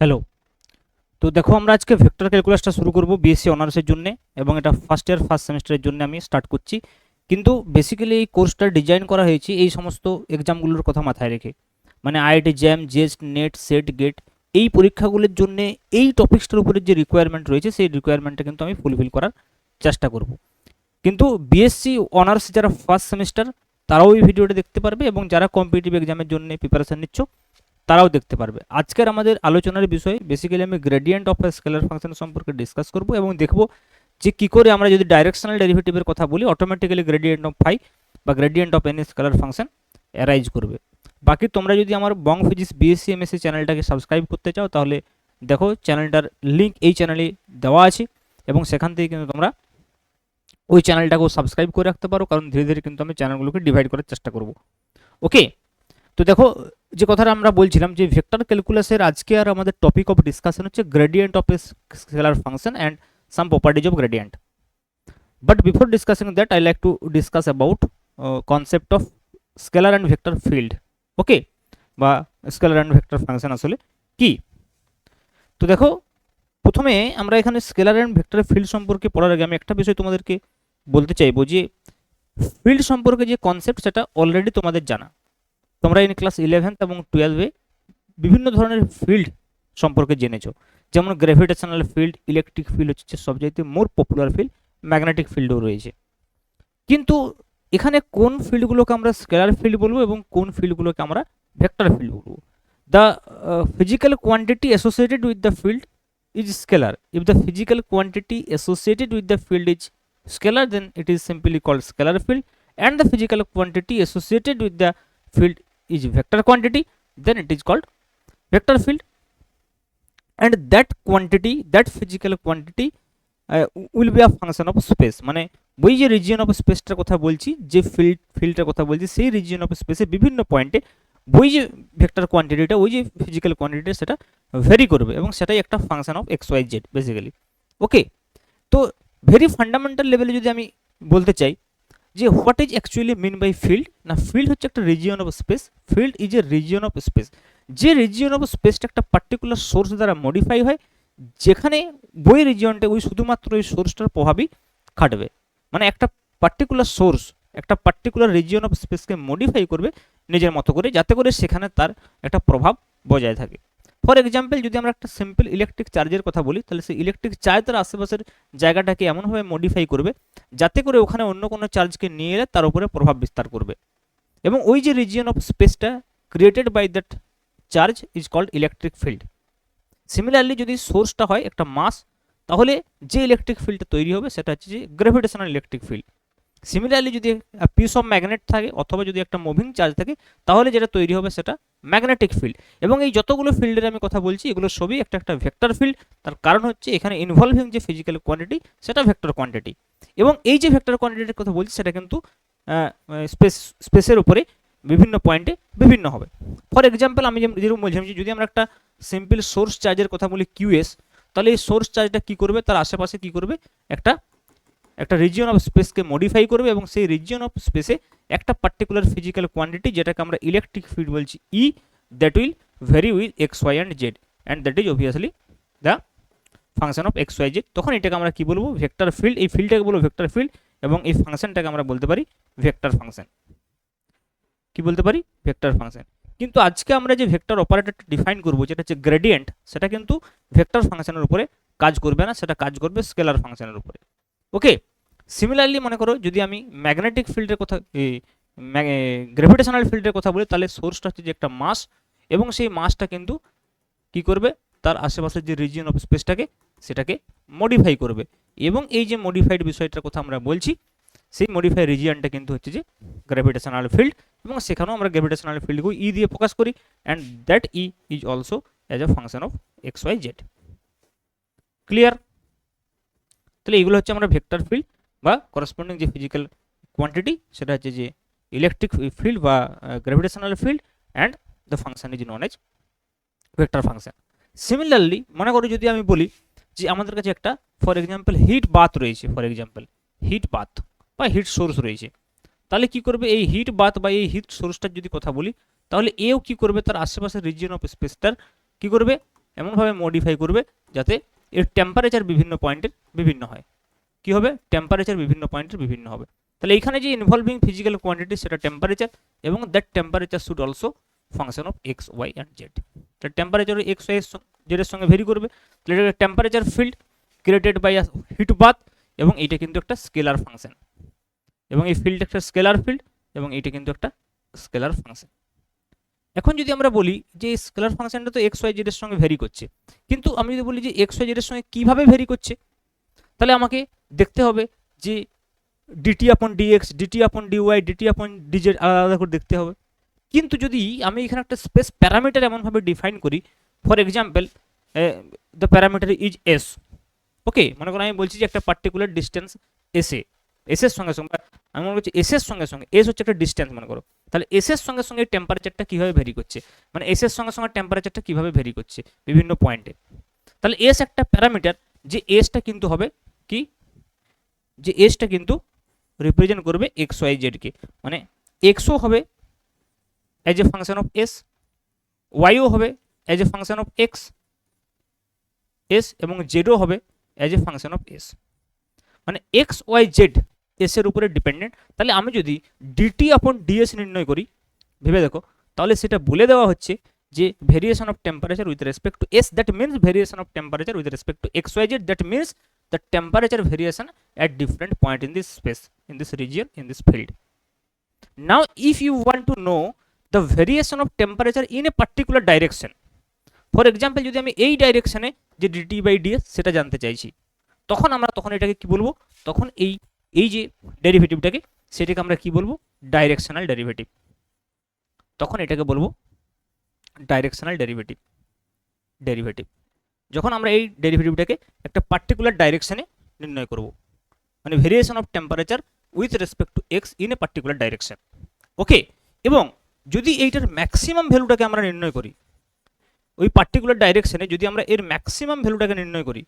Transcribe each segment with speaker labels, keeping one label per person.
Speaker 1: Hello. তো দেখো আমরা আজকে ভেক্টর ক্যালকুলাসটা শুরু করব বিএসসি অনার্সের জন্য, এবং এটা ফার্স্ট ইয়ার ফার্স্ট সেমিস্টারের জন্য আমি স্টার্ট করছি। কিন্তু বেসিক্যালি এই কোর্সটা ডিজাইন করা হয়েছে এই সমস্ত এক্সামগুলোর কথা মাথায় রেখে, মানে IIT JAM, JEST, NET, SET, GATE, এই পরীক্ষাগুলোর জন্য এই টপিক্সটার উপরে যে রিকোয়ারমেন্ট রয়েছে সেই রিকোয়ারমেন্টটা কিন্তু আমি ফুলফিল করার চেষ্টা করব। কিন্তু বিএসসি অনার্স যারা ফার্স্ট সেমিস্টার তারাও এই ভিডিওটা দেখতে পারবে, এবং যারা কম্পিটিটিভ এক্সামের জন্য প্রিপারেশন নিচ্ছ তারাও দেখতে পারবে। আজকের আমাদের আলোচনার বিষয় বেসিক্যালি আমি gradient of a scalar function সম্পর্কে ডিসকাস করব, এবং দেখব যে কী করে আমরা যদি ডাইরেকশনাল ডেরিভেটিভের কথা বলি অটোমেটিক্যালি গ্রেডিয়েন্ট অফ ফাই বা gradient of any scalar function arise করবে। বাকি তোমরা যদি আমার বং ফিজিক্স বিএসসি এমএসসি চ্যানেলটাকে সাবস্ক্রাইব করতে চাও তাহলে দেখো চ্যানেলটার লিঙ্ক এই চ্যানেলে দেওয়া আছে, এবং সেখান থেকে কিন্তু তোমরা ওই চ্যানেলটাকেও সাবস্ক্রাইব করে রাখতে পারো, কারণ ধীরে ধীরে কিন্তু আমি চ্যানেলগুলোকে ডিভাইড করার চেষ্টা করব। ওকে, তো দেখো যে কথাটা আমরা বলছিলাম যে ভেক্টর ক্যালকুলাসের আজকে আর আমাদের টপিক অফ ডিসকাশন হচ্ছে gradient of a scalar function and some properties of gradient. But before discussing that I like to discuss about concept of scalar and vector field. Okay, বা স্কেলার অ্যান্ড ভেক্টর ফাংশন আসলে কি। তো দেখো প্রথমে আমরা এখানে scalar and vector field সম্পর্কে পড়ার আগে আমি একটা বিষয় তোমাদেরকে বলতে চাইবো যে ফিল্ড সম্পর্কে যে কনসেপ্ট সেটা অলরেডি তোমাদের জানা। তোমরা ইন ক্লাস 11 এবং 12 বিভিন্ন ধরনের ফিল্ড সম্পর্কে জেনেছো, যেমন গ্র্যাভিটেশনাল ফিল্ড, ইলেকট্রিক ফিল্ড হচ্ছে সবচাইতে মোর পপুলার ফিল্ড, ম্যাগনেটিক ফিল্ডও রয়েছে। কিন্তু এখানে কোন ফিল্ডগুলোকে আমরা স্কেলার ফিল্ড বলবো এবং কোন ফিল্ডগুলোকে আমরা ভেক্টর ফিল্ড বলবো। The physical quantity associated with the field is scalar. If the physical quantity associated with the field is scalar, then it is simply called scalar field, and the physical quantity associated with the field is vector quantity, then it is called vector field. And that quantity, that physical quantity will be a function of space, মানে ওই যে region of স্পেসটার কথা বলছি, যে ফিল্ডটার কথা বলছি, সেই region of স্পেসে বিভিন্ন পয়েন্টে ওই যে ভেক্টর কোয়ান্টিটিটা, ওই যে ফিজিক্যাল কোয়ান্টিটিটা সেটা ভ্যারি করবে, এবং সেটাই একটা function of x Y z basically. Okay, তো ভেরি ফান্ডামেন্টাল লেভেলে যদি আমি বলতে চাই যে what is actually mean by field, না ফিল্ড হচ্ছে একটা region of space. Field is a region of space, যে রিজিয়ন অফ স্পেসটা একটা পার্টিকুলার সোর্স দ্বারা মডিফাই হয়, যেখানে ওই রিজিয়নটা ওই শুধুমাত্র ওই সোর্সটার প্রভাবই খাটবে। মানে একটা পার্টিকুলার সোর্স একটা পার্টিকুলার রিজিয়ন অফ স্পেসকে মডিফাই করবে নিজের মতো করে, যাতে করে সেখানে তার একটা প্রভাব বজায় থাকে। ফর এক্সাম্পল, যদি আমরা একটা সিম্পল ইলেকট্রিক চার্জের কথা বলি, তাহলে সেই ইলেকট্রিক চার্জ তার আশেপাশের জায়গাটাকে এমনভাবে মডিফাই করবে যাতে করে ওখানে অন্য কোনো চার্জকে নিয়ে এলে তার উপরে প্রভাব বিস্তার করবে, এবং ওই যে রিজিয়ন অফ স্পেসটা created by that charge is called electric field. Similarly যদি সোর্সটা হয় একটা মাস, তাহলে যে ইলেকট্রিক ফিল্ডটা তৈরি হবে সেটা হচ্ছে যে গ্র্যাভিটেশনাল ইলেকট্রিক ফিল্ড। সিমিলারলি যদি পিস অফ ম্যাগনেট থাকে অথবা যদি একটা মুভিং চার্জ থাকে, তাহলে যেটা তৈরি হবে সেটা ম্যাগনেটিক ফিল্ড। এবং এই যতগুলো ফিল্ডের আমি কথা বলছি এগুলো সবই একটা একটা ভেক্টর ফিল্ড। তার কারণ হচ্ছে এখানে ইনভলভিং যে ফিজিক্যাল কোয়ান্টিটি সেটা ভেক্টর কোয়ান্টিটি, এবং এই যে ভেক্টর কোয়ান্টিটির কথা বলছি সেটা কিন্তু স্পেসের উপরে বিভিন্ন পয়েন্টে বিভিন্ন হবে। ফর এক্সাম্পল, আমি যেরকম বলছিলাম যে যদি আমরা একটা সিম্পল সোর্স চার্জের কথা বলি কিউএস, তাহলে এই সোর্স চার্জটা কী করবে, তার আশেপাশে কী করবে, একটা একটা রিজিয়ন অফ স্পেসকে মডিফাই করবে, এবং সেই রিজিয়ন অফ স্পেসে একটা পার্টিকুলার ফিজিক্যাল কোয়ান্টিটি, যেটাকে আমরা ইলেকট্রিক ফিল্ড বলছি E, that will vary with x y and z, and that is obviously the function of x Y z. তখন এটাকে আমরা কি বলবো, ভেক্টর ফিল্ড। এই ফিল্ডটাকে বলবো ভেক্টর ফিল্ড, এবং এই ফাংশনটাকে আমরা বলতে পারি ভেক্টর ফাংশন। কি বলতে পারি, ভেক্টর ফাংশন। কিন্তু আজকে আমরা যে ভেক্টর অপারেটরটা ডিফাইন করবো, যেটা হচ্ছে গ্রেডিয়েন্ট, সেটা কিন্তু ভেক্টর ফাংশনের উপরে কাজ করবে না, সেটা কাজ করবে স্কেলার ফাংশনের উপরে। ওকে, সিমিলারলি মনে করো যদি আমি ম্যাগনেটিক ফিল্ডের কথা, গ্র্যাভিটেশনাল ফিল্ডের কথা বলি, তাহলে সোর্সটা হচ্ছে যে একটা মাস, এবং সেই মাসটা কিন্তু কি করবে, তার আশেপাশের যে রিজিয়ন অফ স্পেসটাকে সেটাকে মডিফাই করবে, এবং এই যে মডিফাইড বিষয়টার কথা আমরা বলছি, সেই মডিফাই রিজিয়নটা কিন্তু হচ্ছে যে গ্র্যাভিটেশনাল ফিল্ড, এবং সেখানেও আমরা গ্র্যাভিটেশনাল ফিল্ডকে ই দিয়ে প্রকাশ করি, and that E is also as a function of x Y z. Clear? তাহলে এগুলো হচ্ছে আমরা ভেক্টর ফিল্ড বা করসপন্ডিং যে ফিজিক্যাল কোয়ান্টিটি, সেটা হচ্ছে যে ইলেকট্রিক ফিল্ড বা gravitational field, and the function is known as vector function. Similarly মনে করো যদি আমি বলি যে আমাদের কাছে একটা ফর এক্সাম্পল হিট বাথ রয়েছে, ফর এক্সাম্পল হিট বাথ বা হিট সোর্স রয়েছে, তাহলে কি করবে, এই হিট বাথ বা এই হিট সোর্সটার যদি কথা বলি, তাহলে এও কি করবে, তার আশেপাশের রিজিয়ন অফ স্পেসটার কি করবে, এমনভাবে মডিফাই করবে যাতে এর টেম্পারেচার বিভিন্ন পয়েন্টের বিভিন্ন হয়। কি হবে? টেম্পারেচার বিভিন্ন পয়েন্টের বিভিন্ন হবে। তাহলে এইখানে যে ইনভলভিং ফিজিক্যাল কোয়ান্টিটি সেটা টেম্পারেচার, এবং that temperature should also function of x y and z. তাহলে টেম্পারেচার এক্স ওয়াই জেডের সঙ্গে ভেরি করবে। তাহলে এটা temperature field created by a heat bath, এবং এইটা কিন্তু একটা স্কেলার ফাংশন, এবং এই ফিল্ড একটা স্কেলার ফিল্ড, এবং এইটা কিন্তু একটা স্কেলার ফাংশন। এখন যদি আমরা বলি যে এই স্কেলার ফাংশনটা তো এক্স ওয়াই জেডের সঙ্গে ভেরি করছে, কিন্তু আমি যদি বলি যে এক্স ওয়াই জেডের সঙ্গে কীভাবে ভেরি করছে, তাহলে আমাকে দেখতে হবে যে dt upon dx, dt upon dy, dt upon dz আলাদা করে দেখতে হবে। কিন্তু যদি আমি এখানে একটা স্পেস প্যারামিটার এমনভাবে ডিফাইন করি, for example the parameter is s, okay, মনে করো আমি বলছি যে একটা পার্টিকুলার ডিস্টেন্স এসে, এসের সঙ্গে সঙ্গে আমি মনে করছি এসের সঙ্গে সঙ্গে, এস হচ্ছে একটা ডিস্টেন্স মনে করো, তাহলে এসের সঙ্গে সঙ্গে টেম্পারেচারটা কীভাবে ভেরি করছে, মানে এসের সঙ্গে সঙ্গে টেম্পারেচারটা কীভাবে ভেরি করছে বিভিন্ন পয়েন্টে। তাহলে এস একটা প্যারামিটার, যে এসটা কিন্তু হবে কি, যে এসটা কিন্তু রিপ্রেজেন্ট করবে এক্স ওয়াই জেডকে, মানে এক্সও হবে as a function of s, ওয়াইও হবে as a function of x s, এবং জেডও হবে as a function of s, মানে এক্স ওয়াই জেড এস এর উপরে ডিপেন্ডেন্ট। তাহলে আমি যদি ডিটি আপন ডিএস নির্ণয় করি, ভেবে দেখো, তাহলে সেটা বলে দেওয়া হচ্ছে যে variation of temperature with respect to s, that means variation of temperature with respect to x Y z, that means the temperature variation at different point in this space, in this region, in this field. Now if you want to know the variation of temperature in a particular direction, for example যদি আমি এই ডাইরেকশনে যে DT by DS সেটা জানতে চাইছি, তখন এটাকে কি বলবো, তখন এই যে ডেরিভেটিভটাকে সেটাকে আমরা কি বলবো, ডাইরেকশনাল ডেরিভেটিভ। তখন এটাকে বলবো ডাইরেকশনাল ডেরিভেটিভ যখন আমরা এই ডেরিভেটিভটাকে একটা পার্টিকুলার ডাইরেকশনে নির্ণয় করব, মানে variation of temperature with respect to x in a particular direction, okay. এবং যদি এইটার ম্যাক্সিমাম ভ্যালুটাকে আমরা নির্ণয় করি, ওই পার্টিকুলার ডাইরেকশনে যদি আমরা এর ম্যাক্সিমাম ভ্যালুটাকে নির্ণয় করি,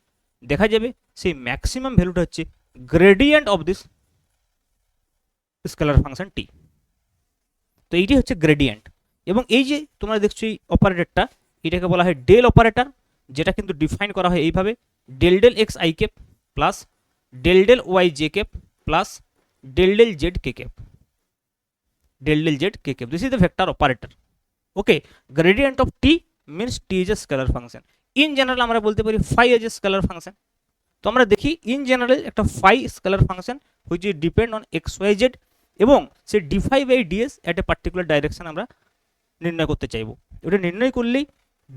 Speaker 1: দেখা যাবে সেই ম্যাক্সিমাম ভ্যালুটা হচ্ছে gradient of this scalar function টি। তো এইটি হচ্ছে গ্রেডিয়েন্ট, এবং এই যে তোমরা দেখছো এই অপারেটরটা, এটাকে বলা হয় ডেল অপারেটর, যেটা কিন্তু ডিফাইন করা হয় এইভাবে, del del x i cap plus del del y j cap plus del del z k cap, del del z k cap, this is the vector operator, okay. Gradient of t means t is a scalar function. In general আমরা বলতে পারি phi is a scalar function. তো আমরা দেখি in general একটা phi scalar function which is depend on x Y z, এবং say defy by ds at a particular direction আমরা নির্ণয় করতে চাইবো। ওটা নির্ণয় করলেই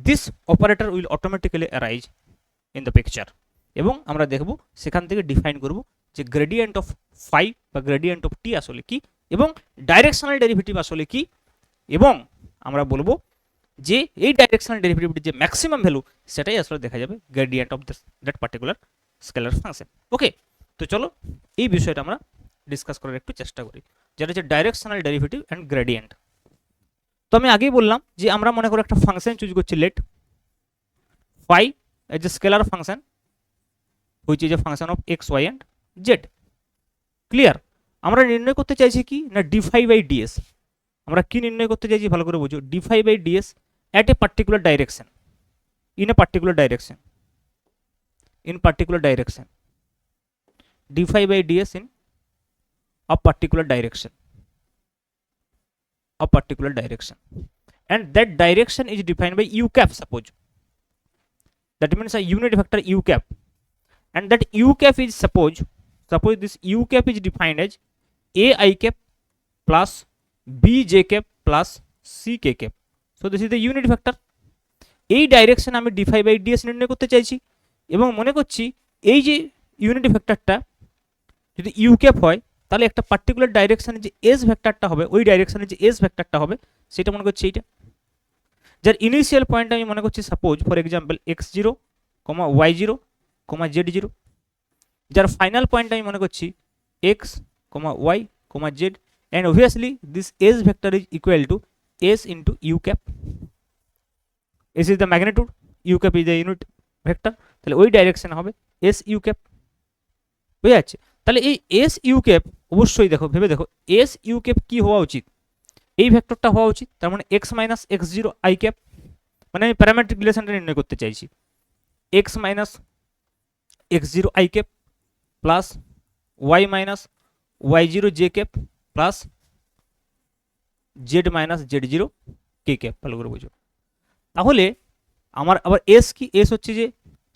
Speaker 1: this operator will automatically arise in the picture, এবং আমরা দেখব সেখান থেকে ডিফাইন করব যে গ্রেডিয়েন্ট অফ ফাই বা গ্রেডিয়েন্ট অফ টি আসলে কি, এবং ডাইরেকশনাল ডেরিভেটিভ আসলে কি, এবং আমরা বলবো যে এই ডাইরেকশনাল ডেরিভেটিভের যে ম্যাক্সিমাম ভ্যালু সেটাই আসলে দেখা যাবে gradient of that particular scalar function, okay. তো চলো এই বিষয়টা আমরা ডিসকাস করার একটু চেষ্টা করি, যেটা হচ্ছে ডাইরেকশনাল ডেরিভেটিভ অ্যান্ড গ্রেডিয়েন্ট। তো আমি আগেই বললাম যে আমরা মনে করো একটা ফাংশন চুজ করছি, let phi as a scalar function which is a function of x y and z, clear. আমরা নির্ণয় করতে চাইছি কি না ডিফাই বাই ডিএস, আমরা কি নির্ণয় করতে চাইছি ভালো করে বুঝো, d phi by ds at a particular direction, in a particular direction, d phi by ds in a particular direction, and that direction is defined by u cap, suppose that means a unit vector u cap, and that u cap is suppose this u cap is defined as a I cap plus b j cap plus c k cap, so this is the unit vector। এই direction আমি defy by DS নির্ণয় করতে চাইছি, এবং মনে করছি এই যে ইউনিট ভেক্টরটা যদি ইউ ক্যাপ হয়, তাহলে একটা পার্টিকুলার ডাইরেকশনে যে এস ভেক্টরটা হবে, ওই ডাইরেকশনে যে এস ভেক্টরটা হবে সেটা মনে করছি এইটা, যার ইনিশিয়াল পয়েন্ট আমি মনে করছি suppose for example x0, y0, z0, যার ফাইনাল পয়েন্ট আমি মনে করছি x, y, z, and obviously this s vector is equal to s into u cap, s is the magnitude, u cap is the unit vector, তাহলে ওই direction হবে s u cap, বুঝা যাচ্ছে। তাহলে এই এস ইউ ক্যাপ অবশ্যই দেখো, ভেবে দেখো, এস ইউ ক্যাপ কি হওয়া উচিত, এই ভেক্টরটা হওয়া উচিত, তার মানে x minus x zero i cap, মানে আমি প্যারামেট্রিক রিলেশনটা নির্ণয় করতে চাইছি। X minus x zero i cap plus y minus y zero j cap plus z minus z zero k cap. ভালো করে বুঝো। তাহলে আমার আবার এস কি, এস হচ্ছে যে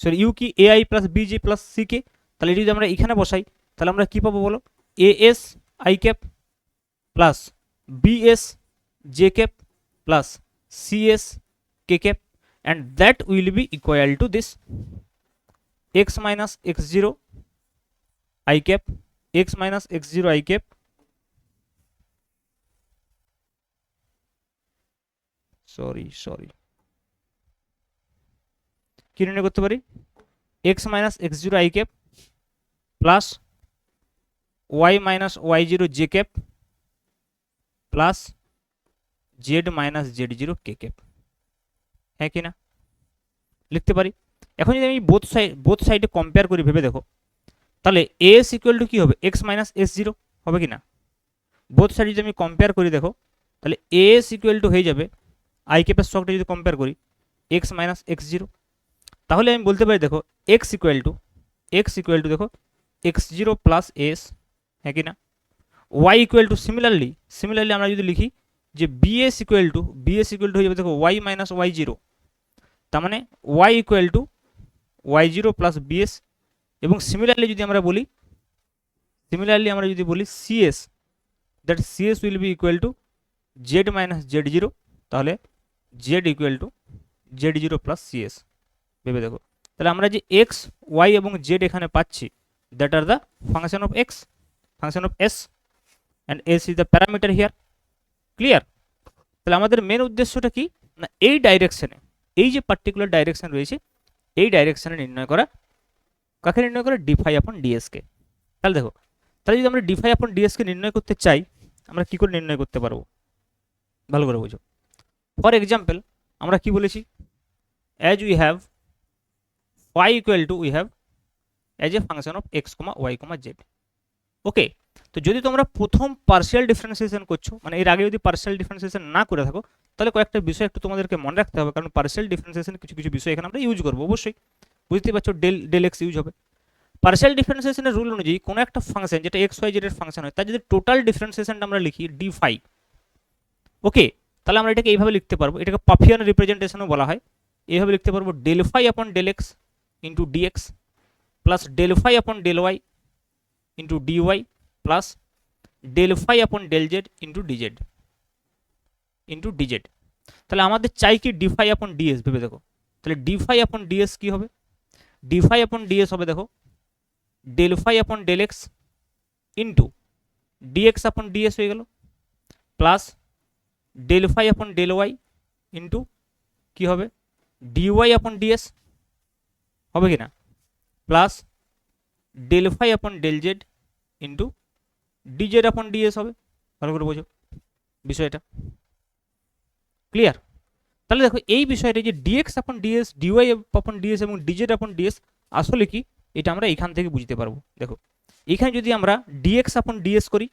Speaker 1: সরি ইউ কি a i plus b j plus c k. তাহলে এটা যদি আমরা এখানে বসাই তাহলে আমরা কি পাবো বলো, a s i cap plus b s j cap plus c s k cap, and that will be equal to this x minus x0 I cap, x minus x0 I cap sorry কি নির্ণয় করতে পারি, x minus x0 I cap plus y minus y0 j cap plus z minus z0 k cap, হ্যাঁ কি না লিখতে পারি। এখন যদি আমি বোথ সাইডে কম্পেয়ার করি ভেবে দেখো, তাহলে এস ইকুয়াল টু কি হবে, এক্স মাইনাস এস জিরো হবে কি না। বোথ সাইড যদি আমি কম্পেয়ার করি দেখো, তাহলে এস ইকুয়াল টু হয়ে যাবে আই ক্যাপের স্টকটা যদি কম্পেয়ার করি এক্স মাইনাস এক্স জিরো। তাহলে আমি বলতে পারি দেখো এক্স ইকুয়াল টু দেখো এক্স জিরো প্লাস এস, হ্যাঁ কি না। ওয়াই ইকুয়াল টু সিমিলারলি আমরা যদি লিখি যে বিএস ইকুয়াল টু হয়ে যাবে দেখো ওয়াই মাইনাস ওয়াই জিরো, তার মানে y equal to y zero plus bs. এবং সিমিলারলি আমরা যদি বলি cs, that cs will be equal to z minus z zero, তাহলে z equal to z zero plus cs. ভেবে দেখো তাহলে আমরা যে এক্স ওয়াই এবং জেড এখানে পাচ্ছি that are the function of x, function of S, and S is the parameter here. Clear. তাহলে আমাদের মেন উদ্দেশ্যটা কি না, এই ডাইরেকশনে, এই যে পার্টিকুলার ডাইরেকশন রয়েছে এই ডাইরেকশনে নির্ণয় করা, কাকে নির্ণয় করে, ডিফাই আপন ডিএসকে। তাহলে দেখো, তাহলে যদি আমরা ডিফাই আপন ডিএসকে নির্ণয় করতে চাই আমরা কি করে নির্ণয় করতে পারবো, ভালো করে বুঝো। ফর এক্সাম্পল আমরা কি বলেছি, as we have y equal to we have as a function of x comma y comma z. Okay, তো যদি তোমরা প্রথম পার্শিয়াল ডিফারেন্সিয়েশন করছো, মানে এর আগে যদি পার্শিয়াল ডিফারেন্সিয়েশন না করে থাকো, তাহলে কয়েকটা বিষয় একটু তোমাদেরকে মনে রাখতে হবে, কারণ পার্শিয়াল ডিফারেন্সিয়েশন কিছু বিষয় এখানে আমরা ইউজ করবো অবশ্যই, বুঝতেই পারছো। ডেল এক্স ইউজ হবে। পার্শিয়াল ডিফারেন্সিয়েশনের রুল অনুযায়ী কোনো একটা ফাংশন যেটা এক্স ওয়াই জেড এর ফাংশন হয় তার যদি টোটাল ডিফারেন্সিয়েশনটা আমরা লিখি ডি ফাই, ওকে, তাহলে আমরা এটাকে এইভাবে লিখতে পারবো, এটাকে পাফিয়ান রিপ্রেজেন্টেশনও বলা হয়। এইভাবে লিখতে পারবো del phi upon del x into dx plus del phi upon del y into dy plus del phi upon del Z into dz. তাহলে আমাদের চাই কি ডি ফাই আপন ডিএস। ভেবে দেখো তাহলে ডি ফাই আপন ডিএস কি হবে, D phi upon DS হবে দেখো del phi upon del x into dx upon DS হয়ে গেল plus del phi upon del y into কি হবে ডিওয়াই আপন ডিএস হবে কি না, plus del phi upon del Z into DZ upon DS হবে। ভালো করে বোঝো বিষয়টা। ক্লিয়ার। তাহলে দেখো এই বিষয়টা যে dx upon ds, dy upon DS এবং ডিজেড আপন ডিএস আসলে কি, এটা আমরা এখান থেকে বুঝতে পারবো। দেখো এখানে যদি আমরা ডিএক্স আপন ডিএস করি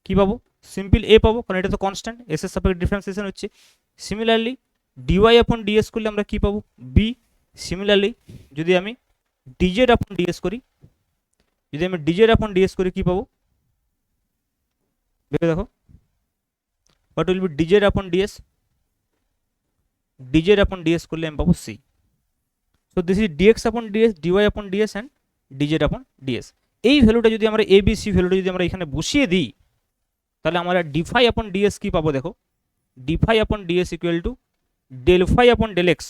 Speaker 1: কি পাবো, সিম্পল এ পাবো, কারণ এটা তো কনস্ট্যান্ট, এস এর সাপেক্ষে ডিফারেন্সিয়েশন হচ্ছে। সিমিলারলি ডিওয়াই আপন ডিএস করলে আমরা কি পাবো, বি। সিমিলারলি যদি আমি ডিজেড আপন ডিএস করি, কি পাবো, ভেবে দেখো what will be dz upon ds করলে আমি পাবো c. So this is dx upon ds, dy upon ds and dz upon ds. এই ভ্যালুটা যদি আমরা এবিসি ভ্যালুটা যদি আমরা এখানে বসিয়ে দিই তাহলে আমরা ডিফাই আপন ডিএস কি পাবো, দেখো d phi upon ds equal to del phi upon del x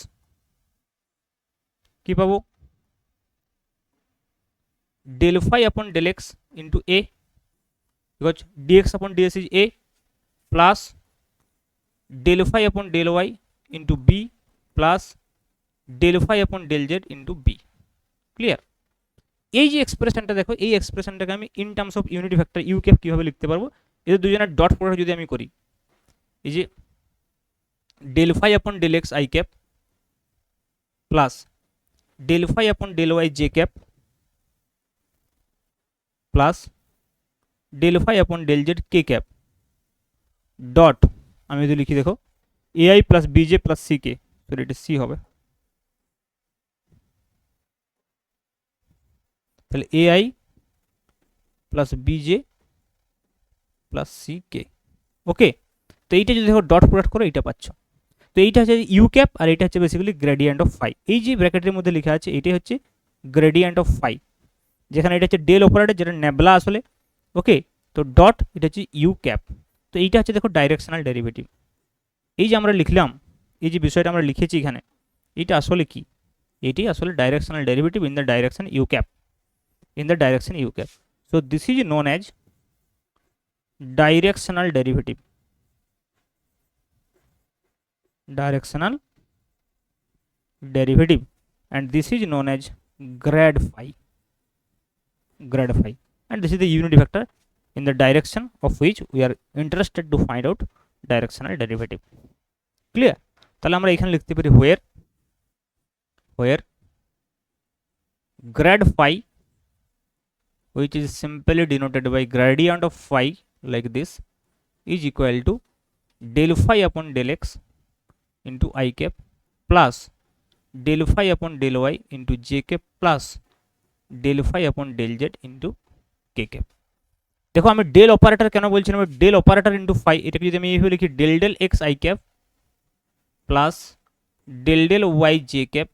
Speaker 1: কি পাবো, del phi upon del x into a, because dx upon ds is a, plus del phi upon del y into b plus del phi upon del Z into b. Clear. এই যে এক্সপ্রেশনটা দেখো, এই এক্সপ্রেশনটাকে আমি in terms of unity factor u cap কীভাবে লিখতে পারবো, এদের দুজনের ডট প্রোডাক্ট যদি আমি করি, এই যে del phi upon del x i cap plus del phi upon del y j cap plus del phi upon del z k cap dot, আমি যদি লিখি দেখো ai plus bj plus c k, sorry এটা c হবে, তাহলে ai plus bj plus c k. Okay, তো এইটা যদি দেখো ডট প্রোডাক্ট করো এইটা পাচ্ছ। তো এইটা হচ্ছে ইউ ক্যাপ আর এটা হচ্ছে বেসিক্যালি গ্রেডিয়েন্ট অফ ফাই। এই যে ব্র্যাকেটের মধ্যে লেখা আছে এটাই হচ্ছে গ্রেডিয়েন্ট অফ ফাই, যেখানে এটা হচ্ছে ডেল অপারেটর যেটা নেবলা আসলে। ওকে, তো ডট এটা হচ্ছে ইউ ক্যাপ। তো এইটা হচ্ছে দেখো ডাইরেকশনাল ডেরিভেটিভ। এই যে আমরা লিখলাম, এই যে বিষয়টা আমরা লিখেছি এখানে, এটা আসলে কি? এটি আসলে directional derivative in the direction u cap, in the direction u cap. So this is known as directional derivative, directional derivative, and this is known as grad phi, grad phi, and this is the unit vector in the direction of which we are interested to find out directional derivative. Clear? তাহলে আমরা এখানে লিখতে পারি where grad phi, which is simply denoted by gradient of phi like this, is equal to del phi upon del x into I cap plus del phi upon del y into j cap plus del phi upon del z into k cap. দেখো আমি del operator কেন বলছিলাম, del operator into phi, এটাকে যদি আমি এইভাবে লিখি del del x i cap plus del del y j cap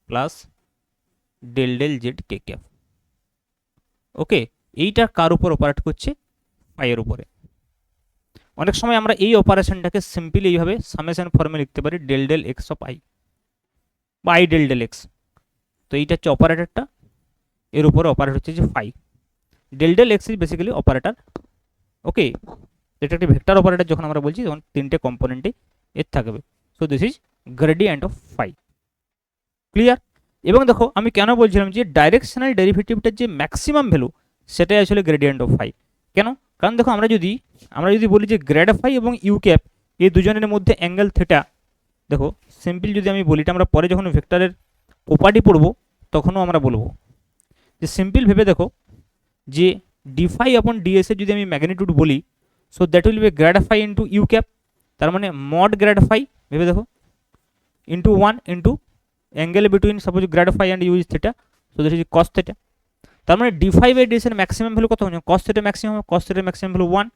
Speaker 1: plus del del z k cap. Okay, এইটা কার উপর অপারেট করছে? ফাইয়ের উপরে। অনেক সময় আমরা এই অপারেশনটাকে সিম্পলি এইভাবে সামেশন ফর্মে লিখতে পারি del del x of i বা আই ডেল ডেল এক্স। তো এইটা হচ্ছে অপারেটরটা, এর উপরে অপারেট হচ্ছে যে phi. Del del x is basically operator. Okay, এটা একটি ভেক্টর অপারেটর যখন আমরা বলছি তখন তিনটে কম্পোনেন্টে এর থাকবে। So this is gradient of phi. Clear? এবং দেখো আমি কেন বলছিলাম যে ডাইরেকশনাল ডেরিভেটিভটার যে ম্যাক্সিমাম ভ্যালু সেটাই আসলে গ্রেডিয়েন্ট অফ ফাই। কেন? কারণ দেখো আমরা যদি বলি যে গ্রেড ফাই এবং ইউ ক্যাপ এই দুজনের মধ্যে অ্যাঙ্গেল থেটা, দেখো সিম্পল যদি আমি বলি, এটা আমরা পরে যখন ভেক্টরের প্রপার্টি পড়বো তখনও আমরা বলবো যে সিম্পল ভেবে দেখো যে ডি ফাই আপন ডিএস এর যদি আমি ম্যাগনিটিউড বলি, so that will be grad phi into u cap, তার মানে মড গ্রেড ফাই ভেবে দেখো into 1 into angle between suppose grad phi and u is theta, so that is cos theta. তার মানে ডি ফাই বাই ডিএস এর maximum value কত হচ্ছে? Cos theta maximum, cos থেটার ম্যাক্সিমাম ভ্যালু 1।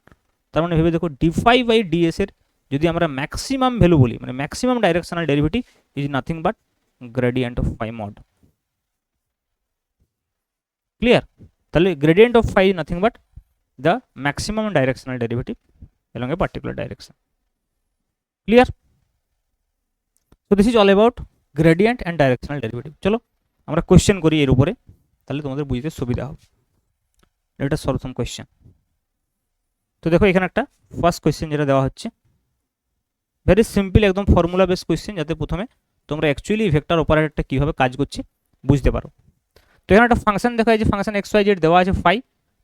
Speaker 1: তার মানে ভেবে দেখো ডি ফাই বাই ডিএস এর যদি আমরা ম্যাক্সিমাম ভ্যালু বলি, মানে maximum directional derivative is nothing but gradient of phi mod. Clear? তাহলে gradient of phi is nothing but the maximum directional derivative along a particular direction. Clear? So this is all about gradient and directional derivative. চলো আমরা question করি এর উপরে, তাহলে তোমাদের বুঝতে সুবিধা হবে। এটা সলভ সাম কোশ্চেন। তো দেখো এখানে একটা ফার্স্ট কোশ্চেন যেটা দেওয়া হচ্ছে, ভেরি সিম্পল একদম ফর্মুলা বেস কোশ্চেন, যাতে প্রথমে তোমরা অ্যাকচুয়ালি ভেক্টর অপারেটরটা কীভাবে কাজ করছে বুঝতে পারো। তো এখানে একটা ফাংশন দেখা যায় যে ফাংশন এক্স ওয়াই জেড দেওয়া আছে phi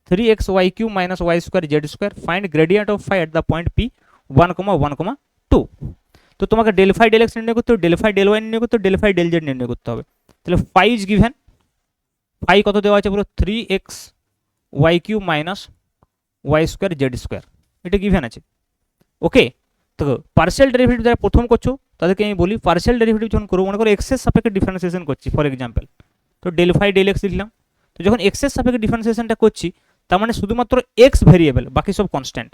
Speaker 1: 3xy³ minus y square z square, find gradient of phi at the point p 1,1,2। তো তোমাকে ডেল ফাই ডেল এক্স নির্ণয় করতে হবে, ডেল ফাই ডেল ওয়াই নির্ণয় করতে হবে, ডেল ফাই ডেল জেড নির্ণয় করতে হবে। তাহলে ফাই ইজ গিভেন, ফাই কত দেওয়া আছে পুরো 3xy³ minus y square z square, এটা গিভেন আছে। ওকে, তো পার্শিয়াল ডেরিভেটিভ যারা প্রথম করছো তাদেরকে আমি বলি পার্শিয়াল ডেরিভেটিভ যখন করবো, মনে করো এক্সের সাপেক্ষে ডিফারেন্সিয়েশন করছি ফর এক্সাম্পল, তো ডেল ফাই ডেল এক্স লিখলাম। তো যখন এক্সের সাপেক্ষে ডিফারেন্সিয়েশনটা করছি তার মানে শুধুমাত্র এক্স ভেরিয়েবল, বাকি সব কনস্ট্যান্ট।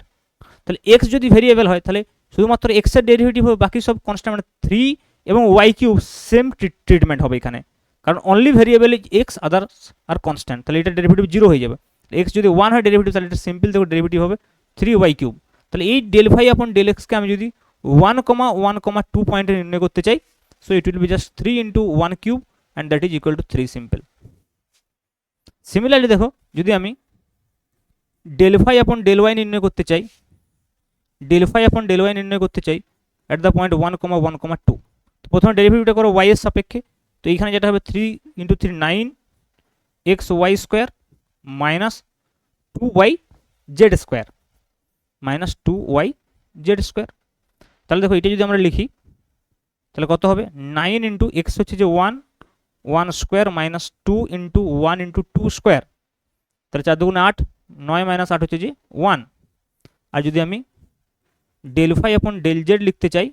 Speaker 1: তাহলে এক্স যদি ভেরিয়েবল হয় তাহলে শুধুমাত্র এক্সের ডেরিভেটিভ হবে, বাকি সব কনস্ট্যান্ট, মানে 3 এবং y³ সেম ট্রিটমেন্ট হবে এখানে, কারণ only variable is x, others are constant. তাহলে এটা ডেরিভেটিভ 0 হয়ে যাবে। এক্স যদি 1 হয় ডেরিভেটিভ, তাহলে এটা সিম্পল দেখো ডেরিভেটিভ হবে 3y³। তাহলে এই ডেল ফাই আপন ডেল এক্সকে আমি যদি 1,1,2 পয়েন্টে নির্ণয় করতে চাই, so it will B just 3 into 1³ and that is equal two 3 simple. Similarly দেখো যদি আমি del phi upon del Y নির্ণয় করতে চাই, del phi upon del Y নির্ণয় করতে চাই অ্যাট দ্য পয়েন্ট 1,1,2, তো প্রথমে ডেরিভেটিভটা করো ওয়াই এর সাপেক্ষে। তো এইখানে যেটা হবে 3 into 3 9xy square minus 2yz square minus 2yz square. তাহলে দেখো এটা যদি আমরা লিখি তাহলে কত হবে 9 into x হচ্ছে যে 1 square minus 2 into 1 into 2 square, তাহলে 4 দুগুণে 8, 9 মাইনাস 8 হচ্ছে যে 1। আর যদি আমি del phi upon del Z লিখতে চাই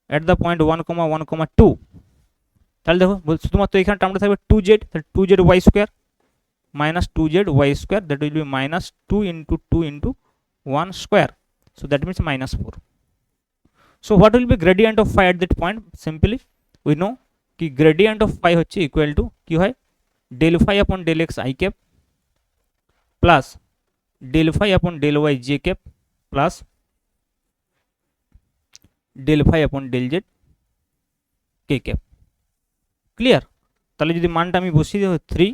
Speaker 1: অ্যাট দ্য পয়েন্ট 1,1,2, তাহলে দেখো শুধুমাত্র এখানে টার্মটা থাকবে 2z, তাহলে 2zy square minus 2zy square, that will be minus 2 into 2 into 1 square, so that means minus 4. So what will be gradient of phi at that point? Simply we know ki gradient of phi হচ্ছে equal to কি হয় del phi upon del x I cap plus del phi upon del y j cap plus del phi upon del z k cap. Clear? তাহলে যদি মানটা আমি বসিয়ে দেব 3,